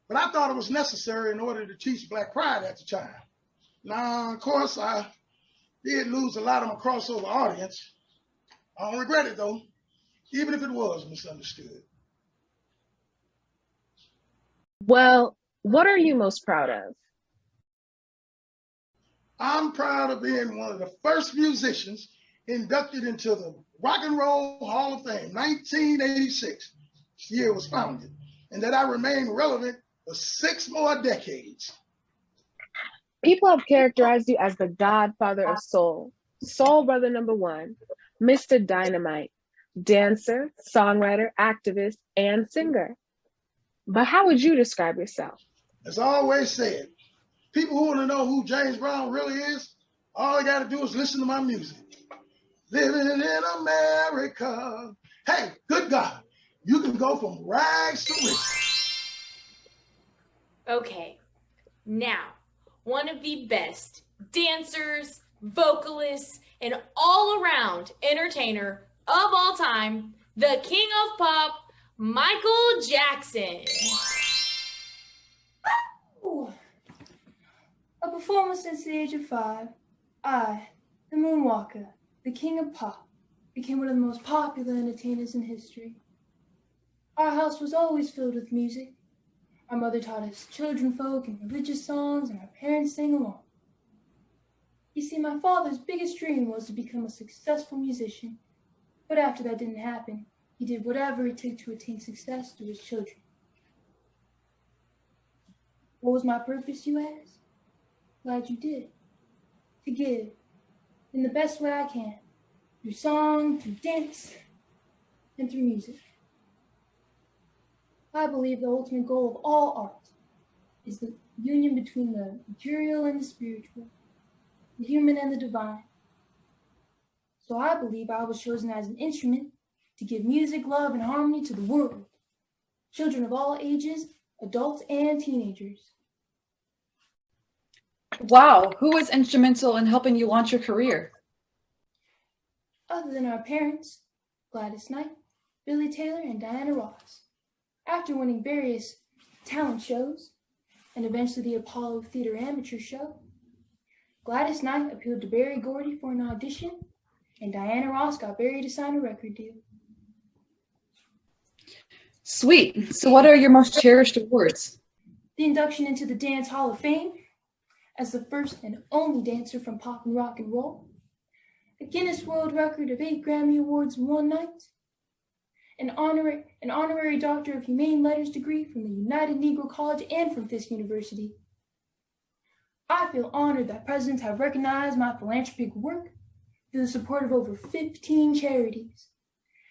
But I thought it was necessary in order to teach Black pride at the time. Now, of course, I did lose a lot of my crossover audience. I don't regret it, though, even if it was misunderstood. Well, what are you most proud of? I'm proud of being one of the first musicians inducted into the Rock and Roll Hall of Fame, 1986. This year was founded, and that I remain relevant for 6 more decades. People have characterized you as the godfather of soul, soul brother number 1, Mr. Dynamite, dancer, songwriter, activist, and singer. But how would you describe yourself? As I always said, people who want to know who James Brown really is, all they got to do is listen to my music. Living in America. Hey, good God, you can go from rags to riches. Okay, now, one of the best dancers, vocalists, and all-around entertainer of all time, the king of pop, Michael Jackson. Ooh. A performer since the age of 5, I, the Moonwalker, the king of pop, became one of the most popular entertainers in history. Our house was always filled with music. Our mother taught us children folk and religious songs, and our parents sang along. You see, my father's biggest dream was to become a successful musician, but after that didn't happen, he did whatever it took to attain success through his children. What was my purpose, you ask? Glad you did. To give, in the best way I can, through song, through dance, and through music. I believe the ultimate goal of all art is the union between the material and the spiritual, the human and the divine. So I believe I was chosen as an instrument to give music, love, and harmony to the world. Children of all ages, adults and teenagers. Wow, who was instrumental in helping you launch your career? Other than our parents, Gladys Knight, Billy Taylor, and Diana Ross. After winning various talent shows, and eventually the Apollo Theater Amateur Show, Gladys Knight appealed to Berry Gordy for an audition, and Diana Ross got Berry to sign a record deal. Sweet. So what are your most cherished awards? The induction into the Dance Hall of Fame as the first and only dancer from pop and rock and roll, a Guinness World Record of 8 Grammy Awards in one night, an honorary Doctor of Humane Letters degree from the United Negro College and from Fisk University. I feel honored that presidents have recognized my philanthropic work, through the support of over 15 charities,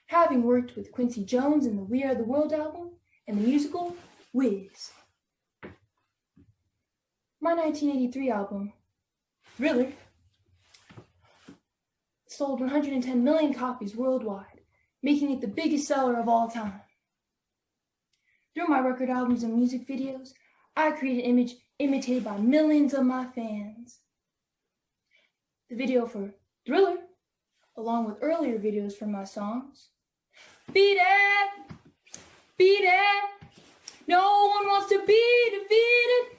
having worked with Quincy Jones in the We Are the World album and the musical Wiz. My 1983 album, Thriller, sold 110 million copies worldwide, making it the biggest seller of all time. Through my record albums and music videos, I created an image imitated by millions of my fans. The video for Thriller, along with earlier videos from my songs, Beat It, Beat It, no one wants to be defeated,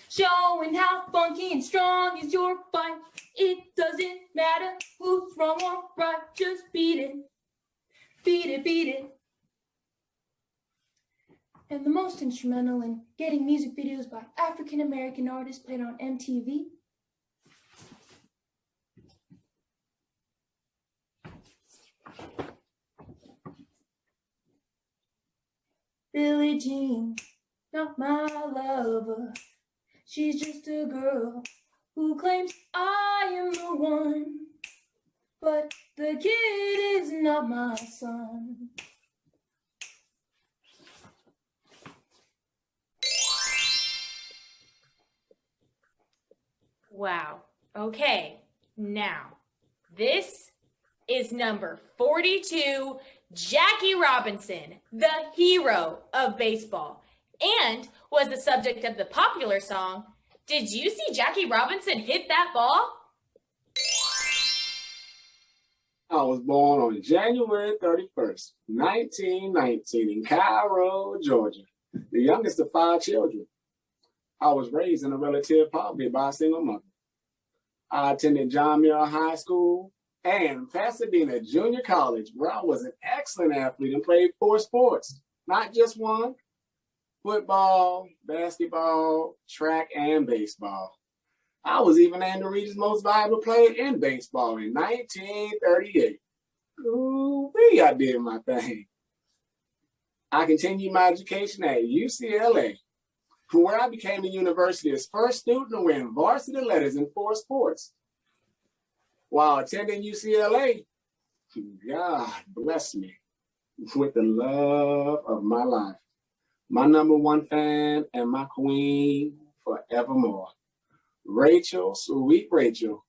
showing how funky and strong is your fight. It doesn't matter who's wrong or right, just beat it, beat it, beat it. And the most instrumental in getting music videos by African American artists played on MTV. Billie Jean, not my lover. She's just a girl who claims I am the one, but the kid is not my son. Wow. Okay, now this is number 42, Jackie Robinson, the hero of baseball, and was the subject of the popular song, Did You See Jackie Robinson Hit That Ball? I was born on January 31st, 1919 in Cairo, Georgia, the youngest of 5 children. I was raised in a relative poverty by a single mother. I attended John Muir High School and Pasadena Junior College, where I was an excellent athlete and played 4 sports, not just one: football, basketball, track, and baseball. I was even named the region's most valuable player in baseball in 1938. Ooh-wee, I did my thing. I continued my education at UCLA, where I became the university's first student to win varsity letters in 4 sports. While attending UCLA, God blessed me with the love of my life, my number 1 fan and my queen forevermore, Rachel, sweet Rachel.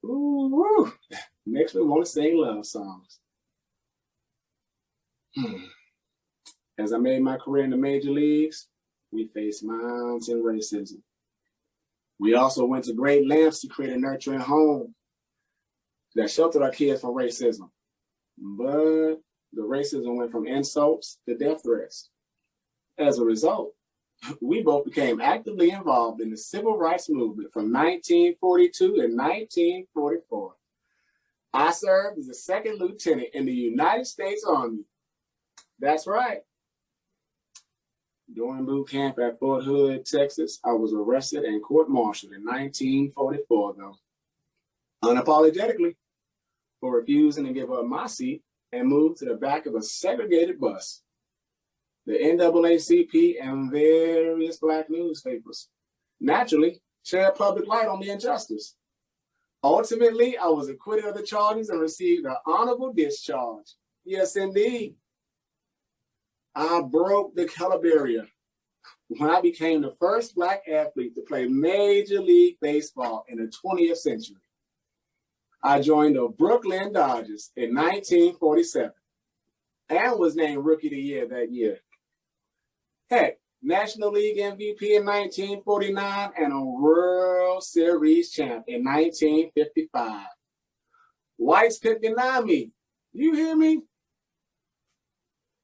Ooh, makes me want to sing love songs. As I made my career in the major leagues, we faced mounting racism. We also went to great lengths to create a nurturing home that sheltered our kids from racism. But the racism went from insults to death threats. As a result, we both became actively involved in the civil rights movement from 1942 to 1944. I served as a 2nd lieutenant in the United States Army. That's right. During boot camp at Fort Hood, Texas, I was arrested and court-martialed in 1944, though, unapologetically, for refusing to give up my seat and move to the back of a segregated bus. The NAACP and various Black newspapers naturally shed public light on the injustice. Ultimately, I was acquitted of the charges and received an honorable discharge. Yes, indeed. I broke the color barrier when I became the first Black athlete to play Major League Baseball in the 20th century. I joined the Brooklyn Dodgers in 1947 and was named Rookie of the Year that year. Heck, National League MVP in 1949 and a World Series champ in 1955. Whites could deny me. You hear me?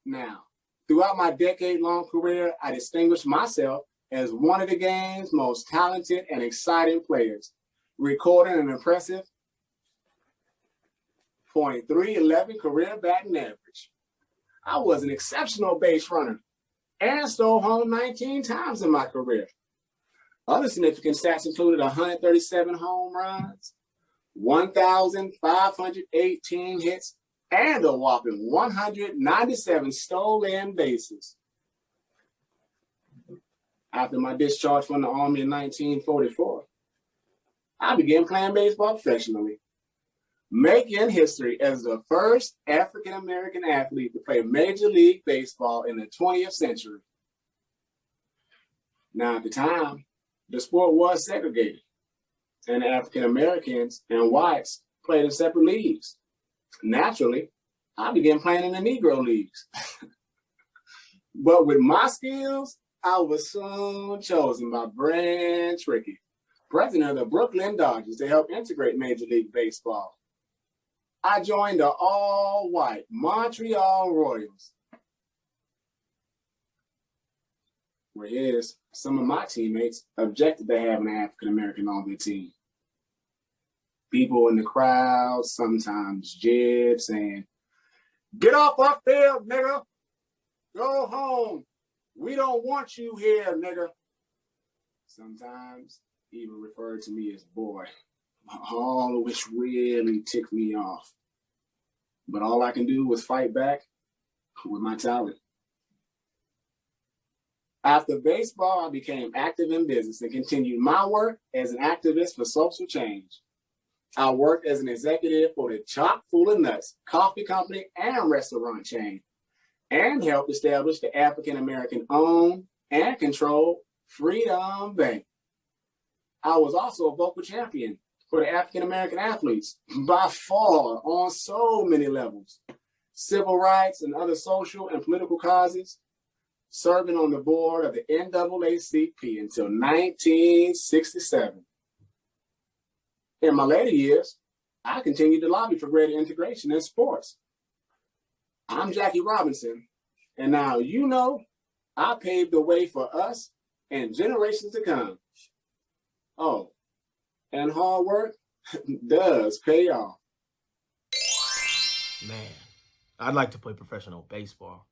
Now, throughout my decade-long career, I distinguished myself as one of the game's most talented and exciting players, recording an impressive .311 career batting average. I was an exceptional base runner and stole home 19 times in my career. Other significant stats included 137 home runs, 1,518 hits, and a whopping 197 stolen bases. After my discharge from the Army in 1944, I began playing baseball professionally. making history as the first African-American athlete to play Major League Baseball in the 20th century. Now, at the time, the sport was segregated, and African-Americans and whites played in separate leagues. Naturally, I began playing in the Negro leagues. But with my skills, I was soon chosen by Brand Trickey, president of the Brooklyn Dodgers, to help integrate Major League Baseball. I joined the all-white Montreal Royals, whereas some of my teammates objected to having an African-American on their team. People in the crowd sometimes jib, saying, "Get off our field, nigga. Go home. We don't want you here, nigga." Sometimes even referred to me as boy, all of which really ticked me off. But all I can do was fight back with my talent. After baseball, I became active in business and continued my work as an activist for social change. I worked as an executive for the Chock Full of Nuts coffee company and restaurant chain, and helped establish the African-American owned and controlled Freedom Bank. I was also a vocal champion for the African-American athletes, by far, on so many levels. Civil rights and other social and political causes, serving on the board of the NAACP until 1967. In my later years, I continued to lobby for greater integration in sports. I'm Jackie Robinson, and now you know I paved the way for us and generations to come. Oh, and hard work does pay off. Man, I'd like to play professional baseball.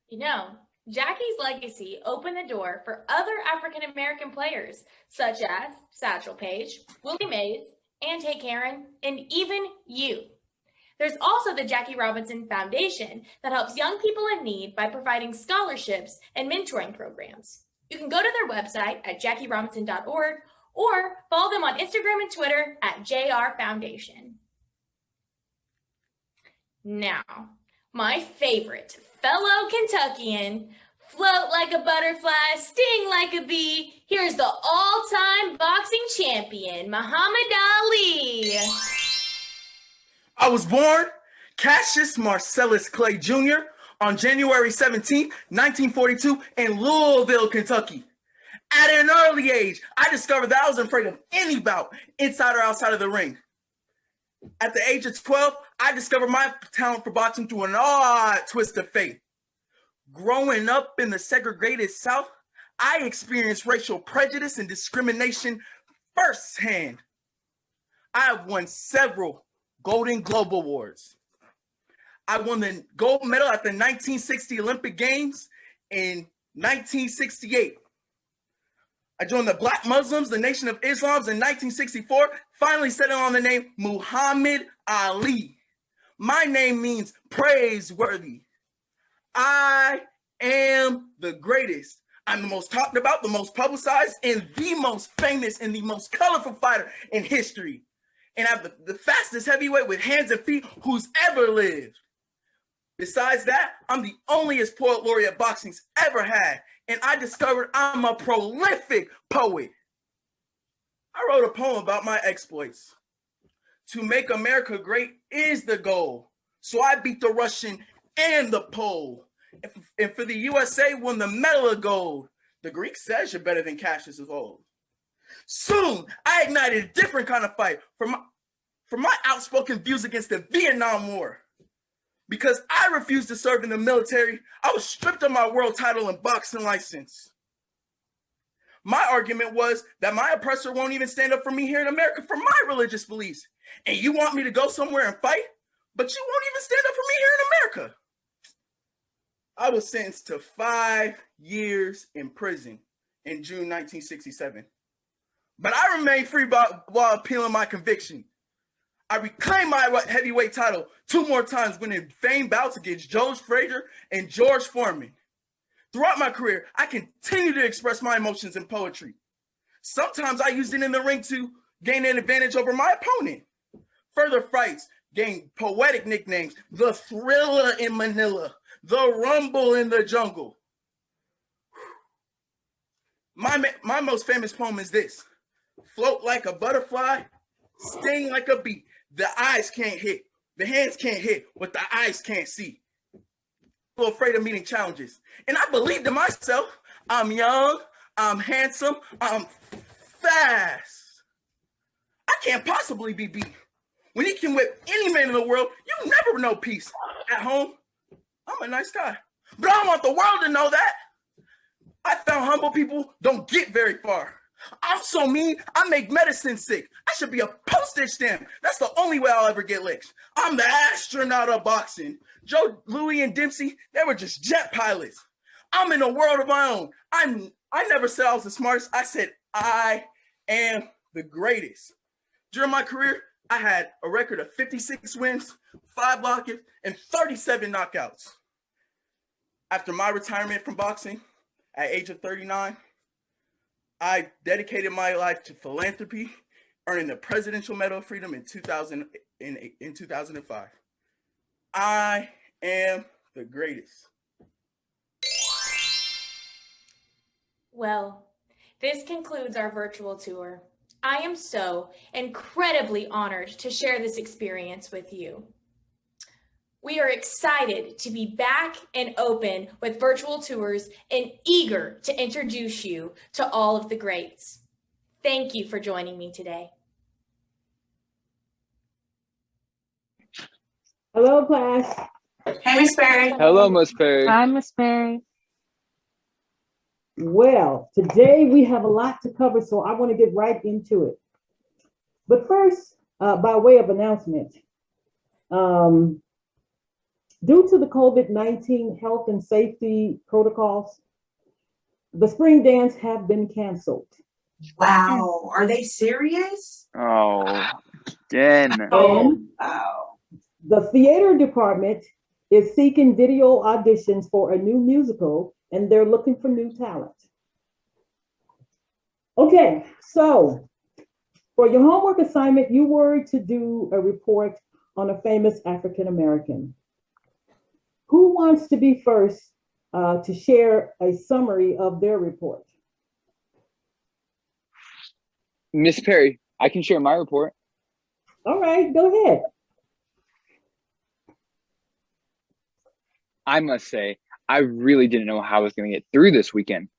You know, Jackie's legacy opened the door for other African American players, such as Satchel Paige, Willie Mays, Ante Karen, and even you. There's also the Jackie Robinson Foundation that helps young people in need by providing scholarships and mentoring programs. You can go to their website at jackierobinson.org or follow them on Instagram and Twitter at JR Foundation. Now, my favorite fellow Kentuckian, float like a butterfly, sting like a bee. Here's the all-time boxing champion, Muhammad Ali. I was born Cassius Marcellus Clay Jr. on January 17, 1942 in Louisville, Kentucky. At an early age, I discovered that I wasn't afraid of any bout, inside or outside of the ring. At the age of 12, I discovered my talent for boxing through an odd twist of fate. Growing up in the segregated South, I experienced racial prejudice and discrimination firsthand. I have won several Golden Globe Awards. I won the gold medal at the 1960 Olympic Games in 1968. I joined the Black Muslims, the Nation of Islam, in 1964, finally settling on the name Muhammad Ali. My name means praiseworthy. I am the greatest. I'm the most talked about, the most publicized, and the most famous and the most colorful fighter in history. And I'm the fastest heavyweight with hands and feet who's ever lived. Besides that, I'm the onlyest poet laureate boxing's ever had. And I discovered I'm a prolific poet. I wrote a poem about my exploits. To make America great is the goal. So I beat the Russian and the Pole. And for the USA, won the medal of gold. The Greek says you're better than Cassius of old. Soon, I ignited a different kind of fight for my outspoken views against the Vietnam War. Because I refused to serve in the military, I was stripped of my world title and boxing license. My argument was that my oppressor won't even stand up for me here in America for my religious beliefs. And you want me to go somewhere and fight, but you won't even stand up for me here in America. I was sentenced to 5 years in prison in June 1967. But I remained free while appealing my conviction. I reclaimed my heavyweight title 2 more times, winning famed bouts against George Frazier and George Foreman. Throughout my career, I continue to express my emotions in poetry. Sometimes I used it in the ring to gain an advantage over my opponent. Further fights gained poetic nicknames: the Thriller in Manila, the Rumble in the Jungle. My most famous poem is this: float like a butterfly, sting like a bee. The eyes can't hit, the hands can't hit what the eyes can't see. I'm afraid of meeting challenges, and I believed in myself. I'm young, I'm handsome, I'm fast. I can't possibly be beat. When he can whip any man in the world, you never know peace. At home, I'm a nice guy, but I don't want the world to know that. I found humble people don't get very far. I'm so mean, I make medicine sick. I should be a postage stamp. That's the only way I'll ever get licked. I'm the astronaut of boxing. Joe, Louis, and Dempsey, they were just jet pilots. I'm in a world of my own. I never said I was the smartest. I said I am the greatest. During my career, I had a record of 56 wins, 5 lockouts, and 37 knockouts. After my retirement from boxing, at age of 39, I dedicated my life to philanthropy, earning the Presidential Medal of Freedom in 2005. I am the greatest. Well, this concludes our virtual tour. I am so incredibly honored to share this experience with you. We are excited to be back and open with virtual tours and eager to introduce you to all of the greats. Thank you for joining me today. Hello, class. Hey, Miss Perry. Hello, Miss Perry. Hi, Miss Perry. Well, today we have a lot to cover, so I want to get right into it. But first, by way of announcement, due to the COVID-19 health and safety protocols, the spring dance have been canceled. Wow, are they serious? Oh, again. And Wow. the theater department is seeking video auditions for a new musical, and they're looking for new talent. Okay, so for your homework assignment, you were to do a report on a famous African American. Who wants to be first to share a summary of their report? Miss Perry, I can share my report. All right, go ahead. I must say, I really didn't know how I was going to get through this weekend.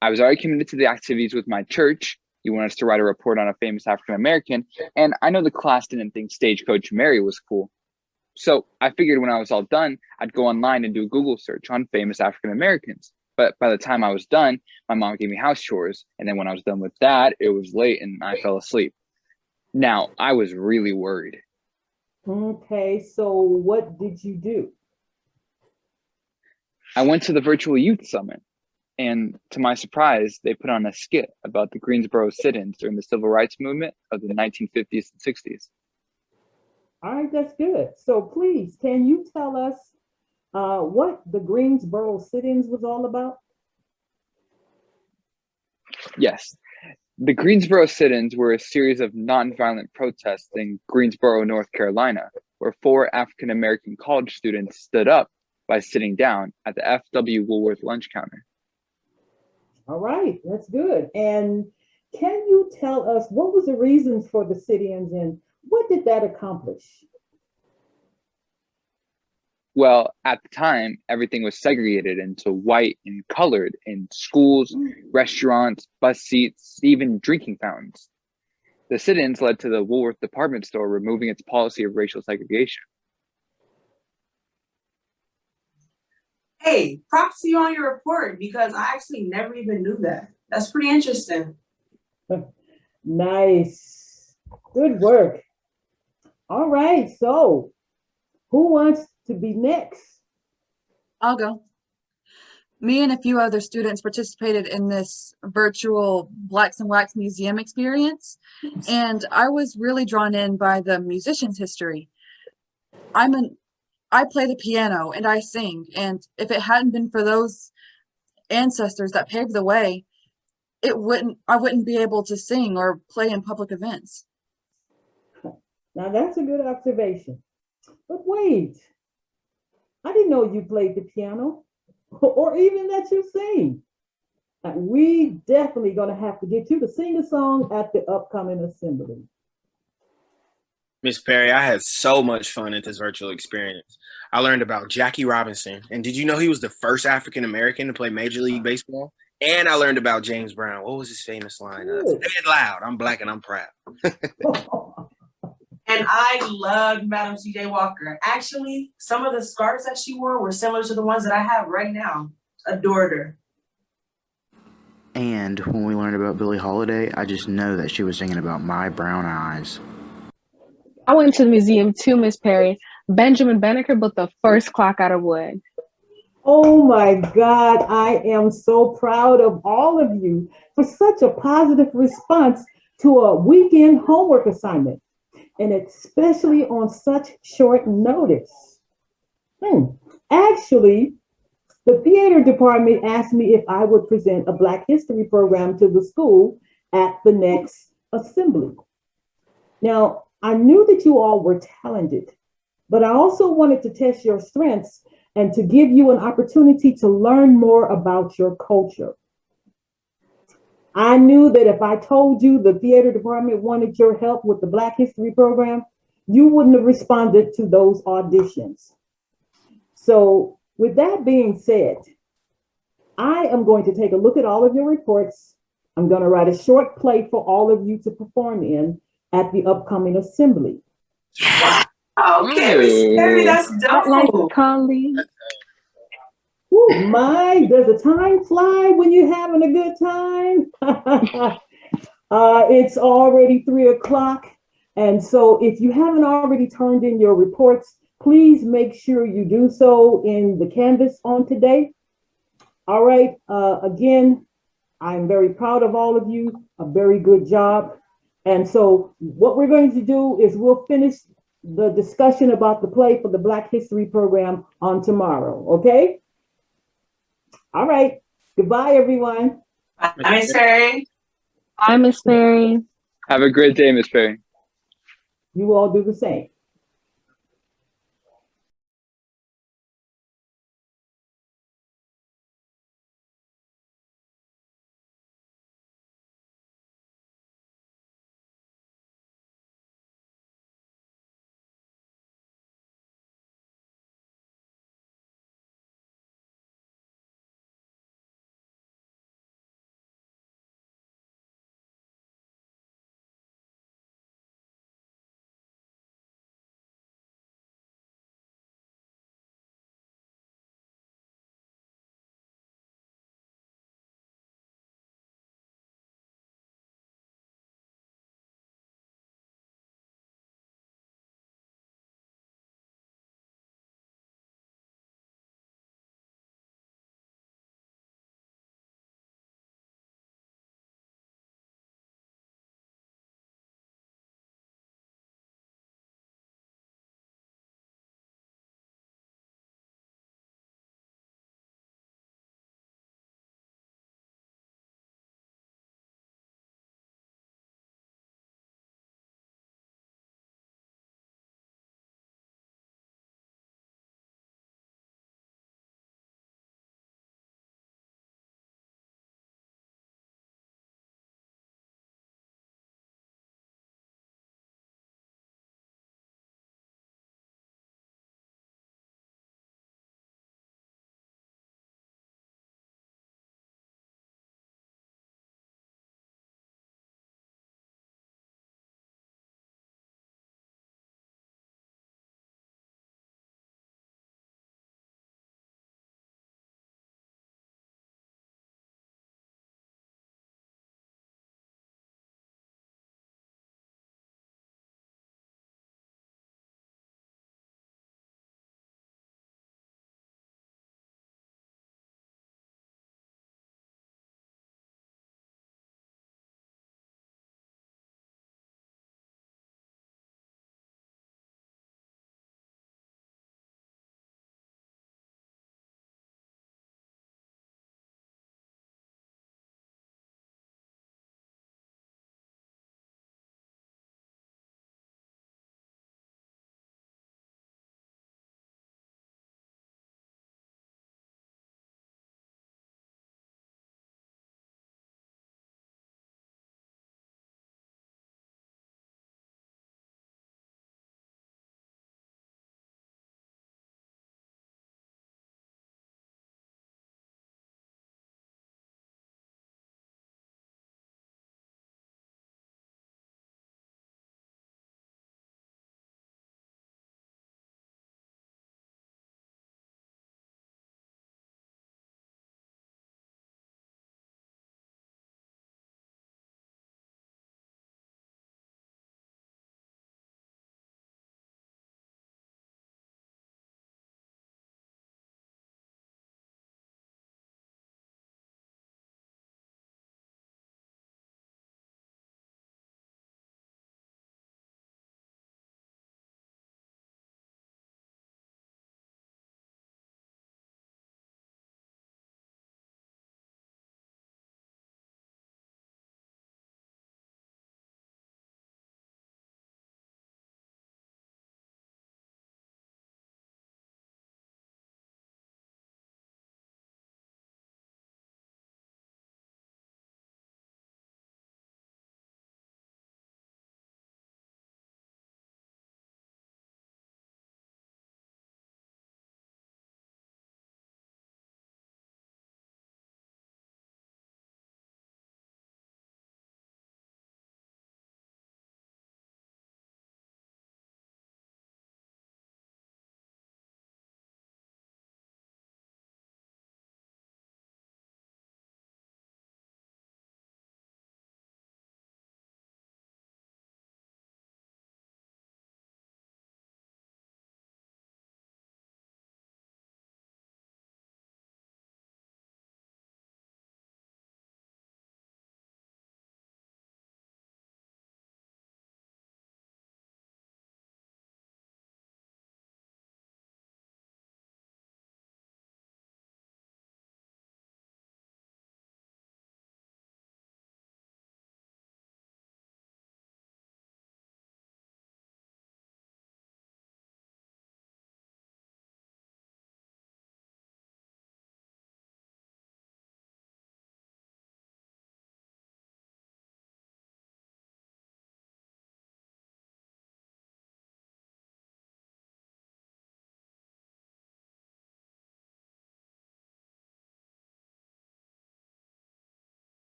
I was already committed to the activities with my church. You want us to write a report on a famous African American, and I know the class didn't think Stagecoach Mary was cool. So I figured when I was all done, I'd go online and do a Google search on famous African Americans. But by the time I was done, my mom gave me house chores. And then when I was done with that, it was late and I fell asleep. Now, I was really worried. Okay, so what did you do? I went to the virtual youth summit. And to my surprise, they put on a skit about the Greensboro sit-ins during the civil rights movement of the 1950s and 60s. All right, that's good. So please, can you tell us what the Greensboro sit-ins was all about? Yes. The Greensboro sit-ins were a series of nonviolent protests in Greensboro, North Carolina, where 4 African-American college students stood up by sitting down at the F.W. Woolworth lunch counter. All right, that's good. And can you tell us what was the reasons for the sit-ins and what did that accomplish? Well, at the time, everything was segregated into white and colored in schools, restaurants, bus seats, even drinking fountains. The sit-ins led to the Woolworth department store removing its policy of racial segregation. Hey, props to you on your report because I actually never even knew that. That's pretty interesting. Nice. Good work. All right, so who wants to be next? I'll go. Me and a few other students participated in this virtual Blacks and Wax museum experience, and I was really drawn in by the musician's history. I play the piano and I sing, and if it hadn't been for those ancestors that paved the way, I wouldn't be able to sing or play in public events. Now that's a good observation. But wait, I didn't know you played the piano or even that you sing. We definitely gonna have to get you to sing a song at the upcoming assembly. Miss Perry, I had so much fun at this virtual experience. I learned about Jackie Robinson, and did you know he was the first African American to play Major League Baseball? And I learned about James Brown. What was his famous line? Say it loud. I'm black and I'm proud. And I loved Madam C.J. Walker. Actually, some of the scarves that she wore were similar to the ones that I have right now. Adored her. And when we learned about Billie Holiday, I just know that she was singing about my brown eyes. I went to the museum too, Miss Perry. Benjamin Banneker built the first clock out of wood. Oh my God, I am so proud of all of you for such a positive response to a weekend homework assignment, and especially on such short notice. Actually, the theater department asked me if I would present a Black History program to the school at the next assembly. Now, I knew that you all were talented, but I also wanted to test your strengths and to give you an opportunity to learn more about your culture. I knew that if I told you the theater department wanted your help with the Black History program, you wouldn't have responded to those auditions. So with that being said, I am going to take a look at all of your reports. I'm going to write a short play for all of you to perform in at the upcoming assembly. Okay, Miss Perry, that's dope. Oh my, does the time fly when you're having a good time? It's already 3:00. And so if you haven't already turned in your reports, please make sure you do so in the Canvas on today. All right, again, I'm very proud of all of you, a very good job. And so what we're going to do is we'll finish the discussion about the play for the Black History program on tomorrow, okay? All right, goodbye, everyone. Bye, Miss Perry. Bye, Miss Perry. Have a great day, Miss Perry. You all do the same.